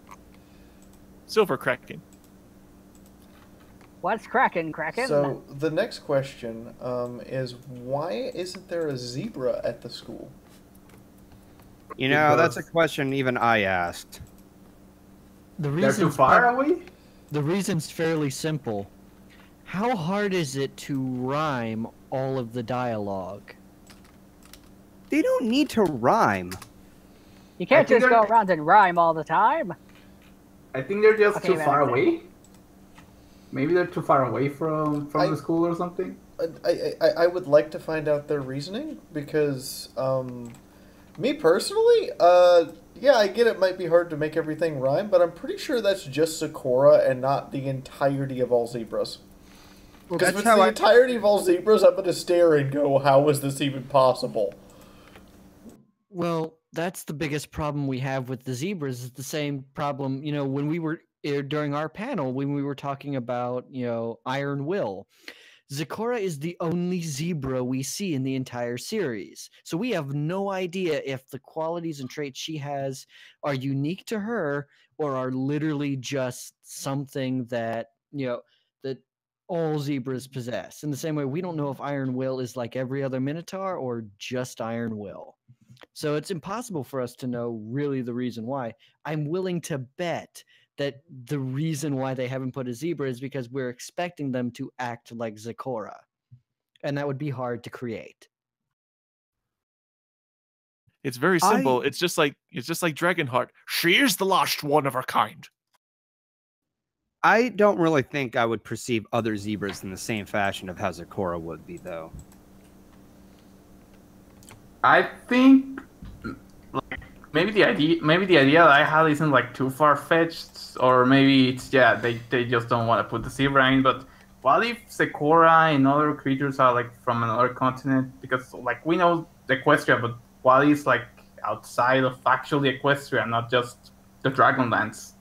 Silver Kraken. What's cracking, Kraken? So the next question is, why isn't there a zebra at the school? You know, that's a question even I asked. The They're too reason's far away? The reason's fairly simple. How hard is it to rhyme all of the dialogue? They don't need to rhyme. You can't think just go they're- around and rhyme all the time. I think they're just Okay, too then far that's it. away. Maybe they're too far away from the school or something. I would like to find out their reasoning because, me personally, yeah, I get it might be hard to make everything rhyme, but I'm pretty sure that's just Sakura and not the entirety of all zebras. Because if it's the entirety of all zebras, I'm going to stare and go, how is this even possible? Well, that's the biggest problem we have with the zebras. It's the same problem, when we were during our panel, when we were talking about, Iron Will. Zecora is the only zebra we see in the entire series. So we have no idea if the qualities and traits she has are unique to her or are literally just something that, that all zebras possess. In the same way, we don't know if Iron Will is like every other Minotaur or just Iron Will. So it's impossible for us to know really the reason why. I'm willing to bet that the reason why they haven't put a zebra is because we're expecting them to act like Zecora. And that would be hard to create. It's very simple. It's just like Dragonheart. She is the last one of her kind. I don't really think I would perceive other zebras in the same fashion of how Zecora would be, though. I think maybe the idea that I had isn't like too far fetched, or maybe it's they just don't want to put the zebra in. But what if Zecora and other creatures are like from another continent? Because like we know Equestria, but what is like outside of actually Equestria, not just the Dragonlance?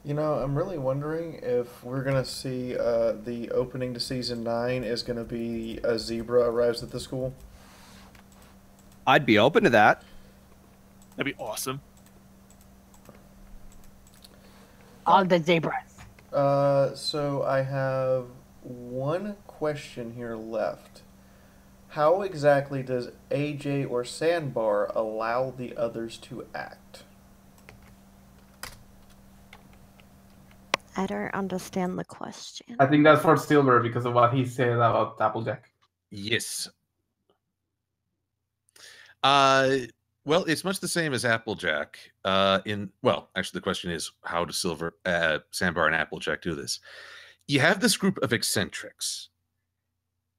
I'm really wondering if we're going to see the opening to Season 9 is going to be a zebra arrives at the school. I'd be open to that. That'd be awesome. All the zebras. So I have one question here left. How exactly does AJ or Sandbar allow the others to act? I don't understand the question. I think that's for Silver because of what he said about Applejack. Yes. Well, it's much the same as Applejack. Actually, the question is, how do Sandbar and Applejack do this? You have this group of eccentrics,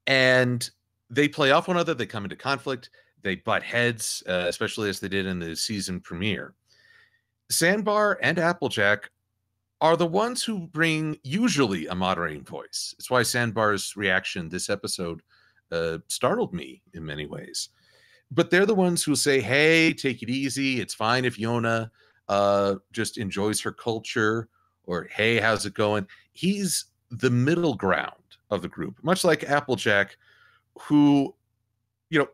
and they play off one another. They come into conflict. They butt heads, especially as they did in the season premiere. Sandbar and Applejack are the ones who bring usually a moderating voice. It's why Sandbar's reaction this episode startled me in many ways. But they're the ones who say, hey, take it easy. It's fine if Yona just enjoys her culture, or hey, how's it going? He's the middle ground of the group, much like Applejack, who,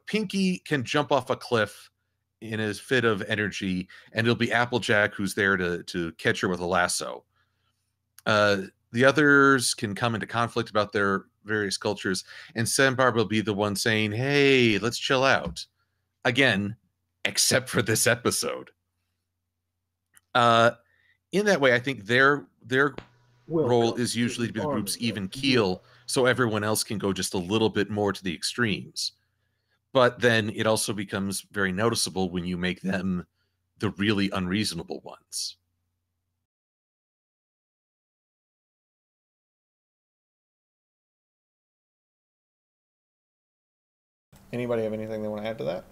Pinky can jump off a cliff in his fit of energy, and it'll be Applejack who's there to catch her with a lasso. The others can come into conflict about their various cultures, and Sandbar will be the one saying, hey, let's chill out. Again, except for this episode. In that way, I think their role is usually to be the group's even keel, so everyone else can go just a little bit more to the extremes. But then it also becomes very noticeable when you make them the really unreasonable ones. Anybody have anything they want to add to that?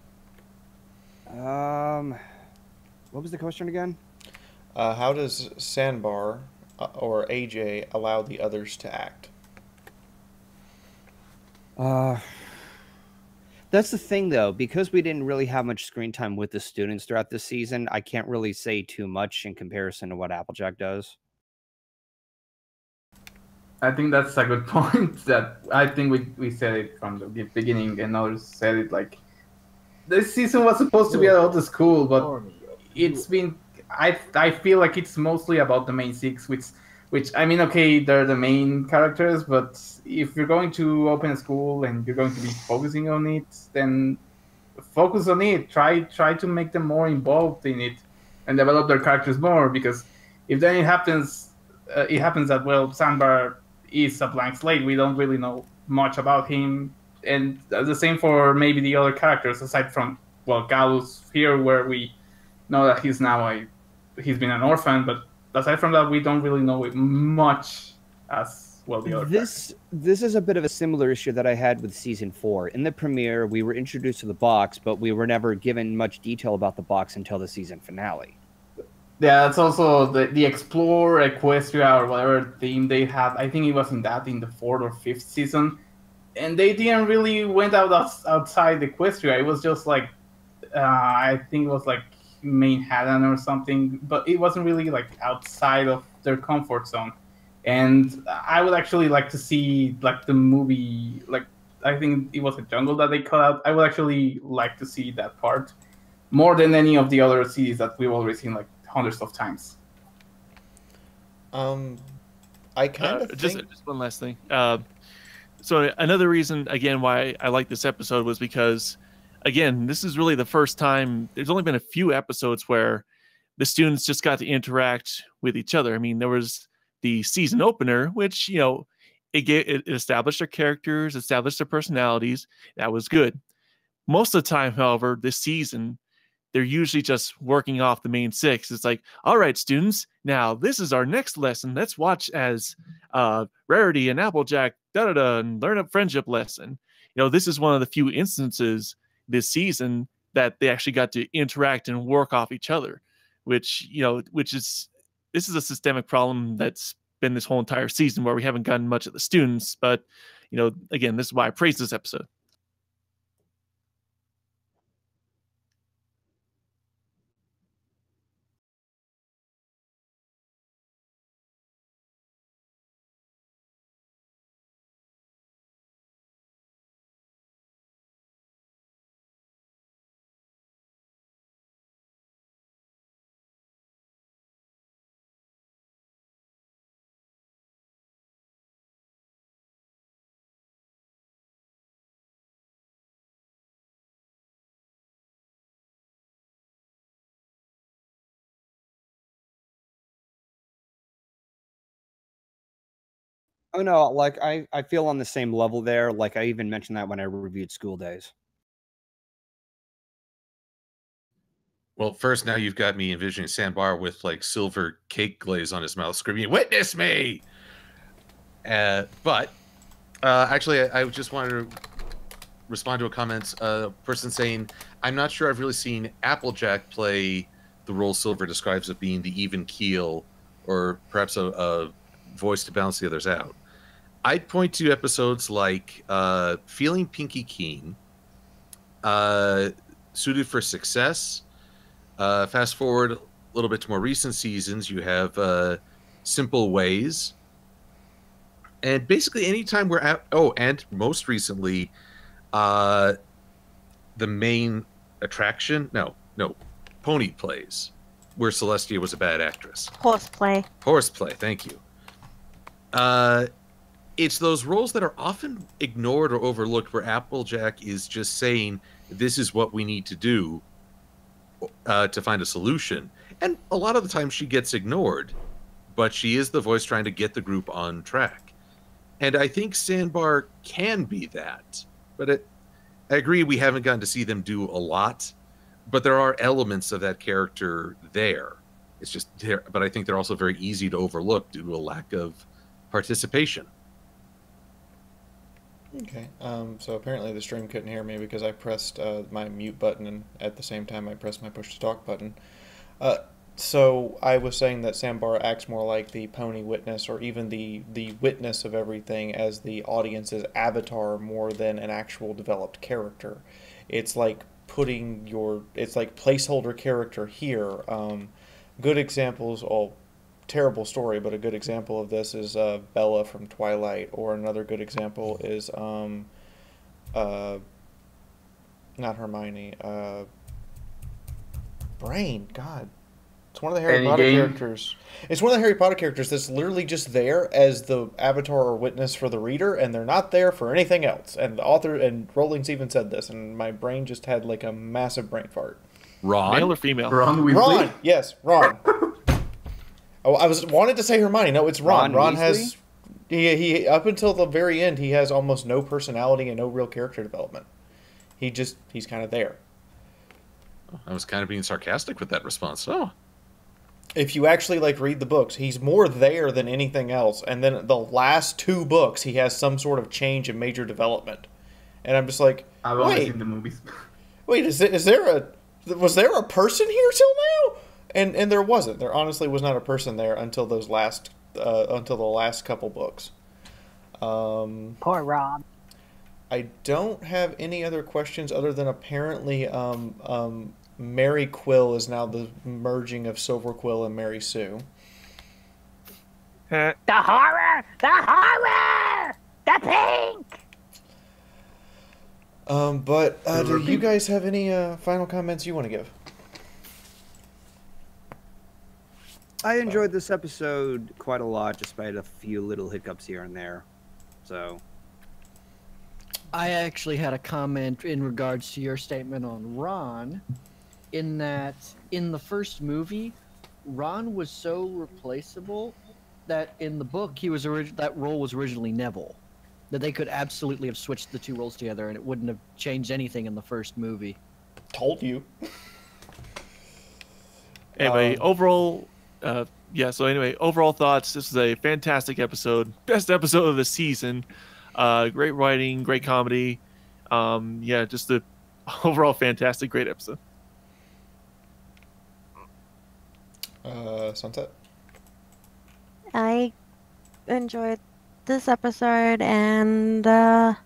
What was the question again? How does Sandbar or AJ allow the others to act? That's the thing, though, because we didn't really have much screen time with the students throughout this season. I can't really say too much in comparison to what Applejack does. I think that's a good point. That I think we said it from the beginning, and others said it. Like, this season was supposed to be about the school, but it's been. I feel like it's mostly about the main six, which I mean, okay, they're the main characters, but if you're going to open a school and you're going to be focusing on it, then focus on it. Try to make them more involved in it and develop their characters more. Because if then it happens that Sandbar is a blank slate. We don't really know much about him, and the same for maybe the other characters aside from Gallus here, where we know that he's been an orphan, but aside from that, we don't really know it much as well the other characters. This is a bit of a similar issue that I had with season 4. In the premiere, we were introduced to the box, but we were never given much detail about the box until the season finale. Yeah, it's also the Explore Equestria or whatever theme they had. I think it was in the 4th or 5th season, and they didn't really went outside Equestria. It was just like I think it was like Manhattan or something, but it wasn't really like outside of their comfort zone. And I would actually like to see like the movie, like I think it was a jungle that they cut out. I would actually like to see that part more than any of the other cities that we've already seen like hundreds of times. I kind of just one last thing. So another reason again why I like this episode was because again, this is really the first time. There's only been a few episodes where the students just got to interact with each other. I mean, there was the season opener, which it established their characters, established their personalities. That was good. Most of the time, however, this season, they're usually just working off the main 6. It's like, all right, students, now this is our next lesson. Let's watch as Rarity and Applejack and learn a friendship lesson. This is one of the few instances this season that they actually got to interact and work off each other, which is a systemic problem that's been this whole entire season where we haven't gotten much of the students. But again, this is why I praise this episode. Oh no, like I feel on the same level there. Like I even mentioned that when I reviewed School Days. Well, first, now you've got me envisioning Sandbar with like silver cake glaze on his mouth, screaming, "Witness me!" But actually, I just wanted to respond to a comment. A person saying, "I'm not sure I've really seen Applejack play the role Silver describes of being the even keel, or perhaps a voice to balance the others out." I'd point to episodes like Feeling Pinky Keen, Suited for Success. Fast forward a little bit to more recent seasons, you have Simple Ways. And basically anytime we're at... Oh, and most recently, the main attraction... No, Pony Plays, where Celestia was a bad actress. Horseplay, Thank you. It's those roles that are often ignored or overlooked where Applejack is just saying, this is what we need to do to find a solution. And a lot of the time she gets ignored, but she is the voice trying to get the group on track. And I think Sandbar can be that. But I agree we haven't gotten to see them do a lot, but there are elements of that character there. It's just there, but I think they're also very easy to overlook due to a lack of participation. Okay, so apparently the stream couldn't hear me because I pressed my mute button and at the same time I pressed my push to talk button. So I was saying that Sandbar acts more like the pony witness, or even the witness of everything, as the audience's avatar more than an actual developed character. It's like it's like placeholder character here. Good examples, terrible story, but a good example of this is Bella from Twilight, or another good example is not Hermione, Brain. God, it's one of the Harry Potter characters. It's one of the Harry Potter characters that's literally just there as the avatar or witness for the reader, and they're not there for anything else. And the author and Rowling's even said this, and my brain just had like a massive brain fart. Ron? Male or female? Ron Weasley? Ron, yes, Ron. Oh, I wanted to say Hermione. No, it's Ron. Ron has he up until the very end, he has almost no personality and no real character development. He's kind of there. I was kind of being sarcastic with that response. Oh, If you actually like read the books, he's more there than anything else. And then the last 2 books, he has some sort of change and major development. And I'm just like, I've only wait, seen the movies. wait, was there a person here till now? And there wasn't. There honestly was not a person there until the last couple books. Poor Rob. I don't have any other questions other than apparently Mary Quill is now the merging of Silver Quill and Mary Sue. The horror! The horror! The pink! But do you guys have any final comments you want to give? I enjoyed this episode quite a lot, despite a few little hiccups here and there. So, I actually had a comment in regards to your statement on Ron, in that in the first movie, Ron was so replaceable that in the book that role was originally Neville. That they could absolutely have switched the 2 roles together and it wouldn't have changed anything in the first movie. Told you. Anyway, overall, overall thoughts. This is a fantastic episode. Best episode of the season. Great writing, great comedy. Just a overall fantastic, great episode. Sunset? I enjoyed this episode, and I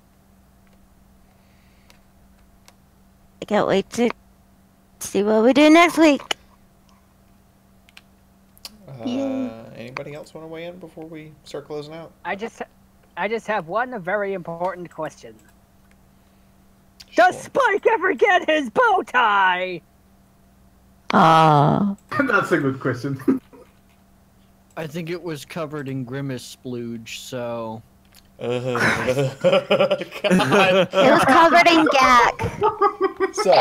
can't wait to see what we do next week. Anybody else want to weigh in before we start closing out? I just have one very important question. Does Spike ever get his bow tie? That's a good question. I think it was covered in Grimace splooge, so... God. It was covered in gack. So,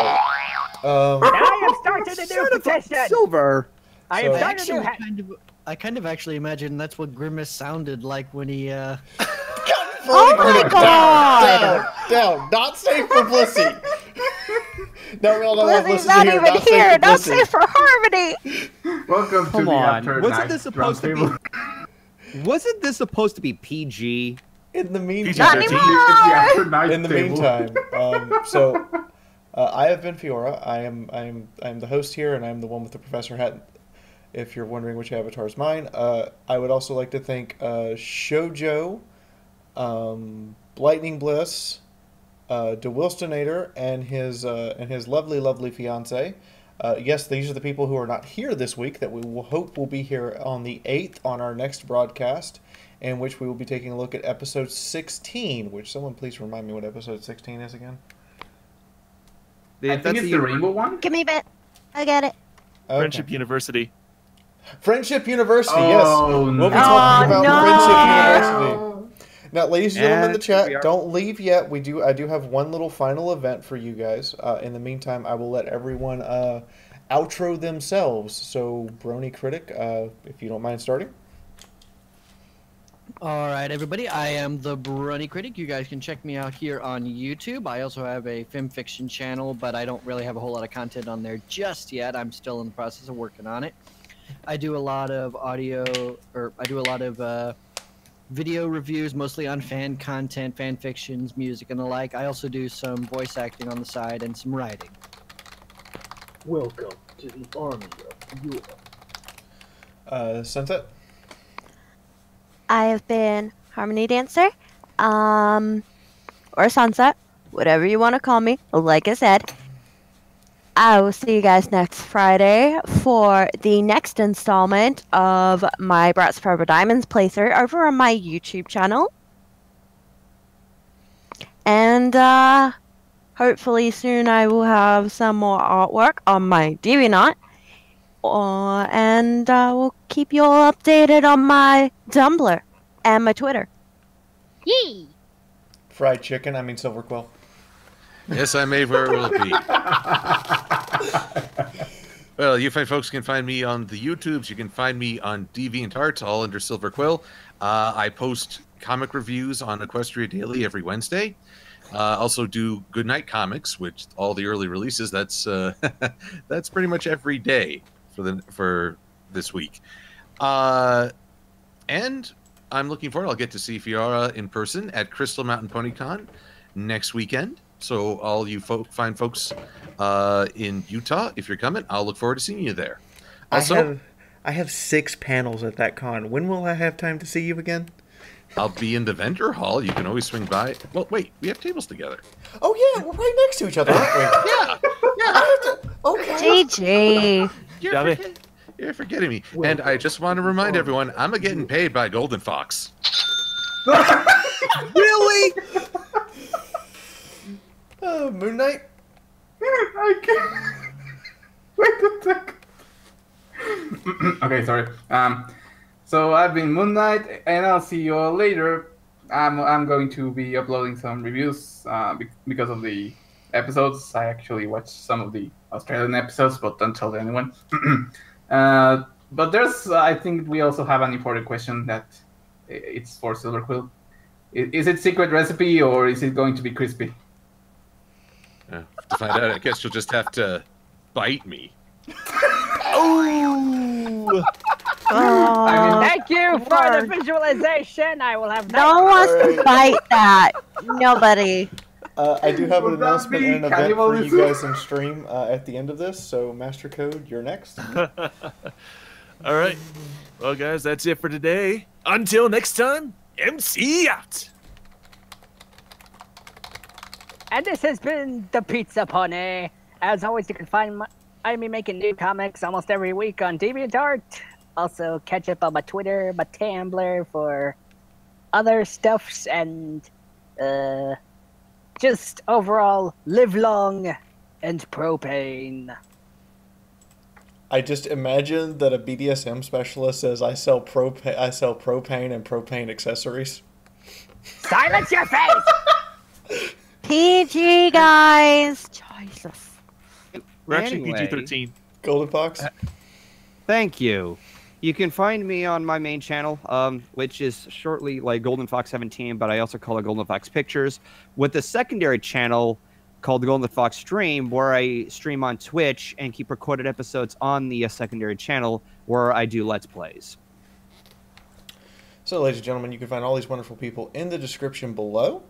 I have started a new petition! Silver. I have So- started a new I kind of actually imagine that's what Grimace sounded like when he, Oh my god! Down. Not safe for Blissey. Now we all know how Lizzie's Blissey's not here. even Not here! safe for Not Blissey. safe for Harmony! Welcome to Come the on. After Wasn't Night this supposed to be- Roundtable. Wasn't this supposed to be PG? In the Not meantime, It's the anymore! After Night in the table. meantime, I have been Fiaura. I am the host here, and I'm the one with the professor hat. If you're wondering which avatar is mine, I would also like to thank Shoujo, Lightning Bliss, DeWilstonator, and his lovely fiance. Yes, these are the people who are not here this week that we will hope will be here on the 8th on our next broadcast, in which we will be taking a look at episode 16. Which someone please remind me what episode 16 is again. I think it's the rainbow one. Give me a bit. I get it. Okay. Friendship University. Friendship University, Oh, yes. We'll be talking no. about No. Friendship University. Now, ladies and gentlemen in the And here we chat, are. don't leave yet. I do have one little final event for you guys. In the meantime, I will let everyone outro themselves. So, Brony Critic, if you don't mind starting. Alright, everybody, I am the Brony Critic. You guys can check me out here on YouTube. I also have a film fiction channel, but I don't really have a whole lot of content on there just yet. I'm still in the process of working on it. I do a lot of video reviews, mostly on fan content, fan fictions, music, and the like. I also do some voice acting on the side and some writing. Welcome to the army of Fiaura. Sunset? I have been Harmony Dancer, or Sunset, whatever you want to call me. Like I said, I will see you guys next Friday for the next installment of my Bratz Forever Diamonds playthrough over on my YouTube channel. And hopefully soon I will have some more artwork on my DeviantArt. And we'll keep you all updated on my Tumblr and my Twitter. Yee! Fried chicken, I mean Silver Quill. Yes, I may very well be. Well, you fine folks can find me on the YouTubes. You can find me on DeviantArt, all under Silver Quill. I post comic reviews on Equestria Daily every Wednesday. Also do Goodnight Comics, which all the early releases. That's that's pretty much every day for this week. And I'm looking forward. I'll get to see Fiaura in person at Crystal Mountain PonyCon next weekend. So all you fine folks in Utah, if you're coming, I'll look forward to seeing you there. Also, I have 6 panels at that con. When will I have time to see you again? I'll be in the vendor hall. You can always swing by. Well, wait, we have tables together. Oh yeah, we're right next to each other, aren't we? Yeah. Okay. GG. You're forgetting me. And I just want to remind everyone, I'm getting paid by Golden Fox. Really? Moon Knight? I can't. Wait a second. Okay, sorry. So I've been Moon Knight, and I'll see you all later. I'm going to be uploading some reviews because of the episodes. I actually watched some of the Australian episodes, but don't tell anyone. But there's, I think we also have an important question that it's for Silver Quill. Is it secret recipe or is it going to be crispy? To find out, I guess you'll just have to bite me. Oh! Thank you for the visualization. I will have No one wants to bite that. Nobody. I do have an Will that announcement be and an event for you cannibalism? guys in stream at the end of this. So Master Code, you're next. All right. Well, guys, that's it for today. Until next time, MC out. And this has been the Pizza Pony. As always, you can find me making new comics almost every week on DeviantArt. Also, catch up on my Twitter, my Tumblr for other stuffs, and just overall live long and propane. I just imagine that a BDSM specialist says, "I sell propane and propane accessories." Silence your face! PG, guys. Jesus. We're actually Anyway. PG-13. Golden Fox. Thank you. You can find me on my main channel, which is shortly like Golden Fox 17, but I also call it Golden Fox Pictures, with a secondary channel called the Golden Fox Stream, where I stream on Twitch and keep recorded episodes on the secondary channel where I do Let's Plays. So, ladies and gentlemen, you can find all these wonderful people in the description below.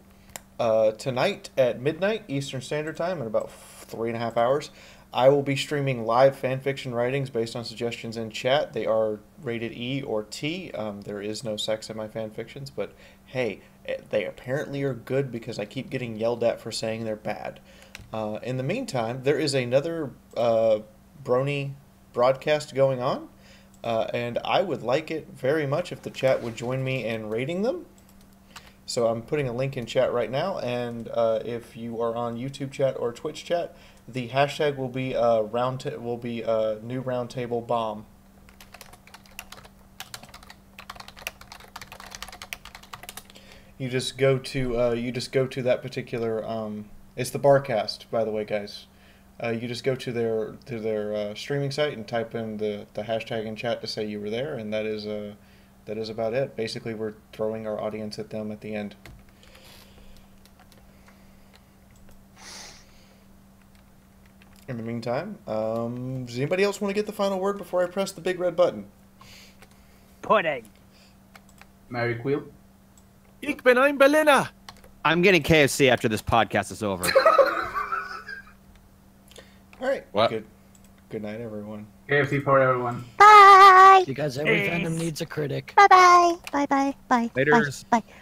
Tonight at midnight Eastern Standard Time, in about 3.5 hours, I will be streaming live fanfiction writings based on suggestions in chat. They are rated E or T. There is no sex in my fanfictions, but hey, they apparently are good because I keep getting yelled at for saying they're bad. In the meantime, there is another Brony broadcast going on, and I would like it very much if the chat would join me in rating them. So I'm putting a link in chat right now, and if you are on YouTube chat or Twitch chat, the hashtag will be new roundtable bomb. You just go to that particular it's the Barcast, by the way, guys. You just go to their streaming site and type in the hashtag in chat to say you were there, and that is about it. Basically, we're throwing our audience at them at the end. In the meantime, does anybody else want to get the final word before I press the big red button? Pudding. Mary Quill. Ich bin ein Berliner. I'm getting KFC after this podcast is over. All right. What? Good night, everyone. KFC for everyone. Bye. Because every fandom needs a critic. Bye-bye. Bye-bye. Bye. Laters. Bye. Bye.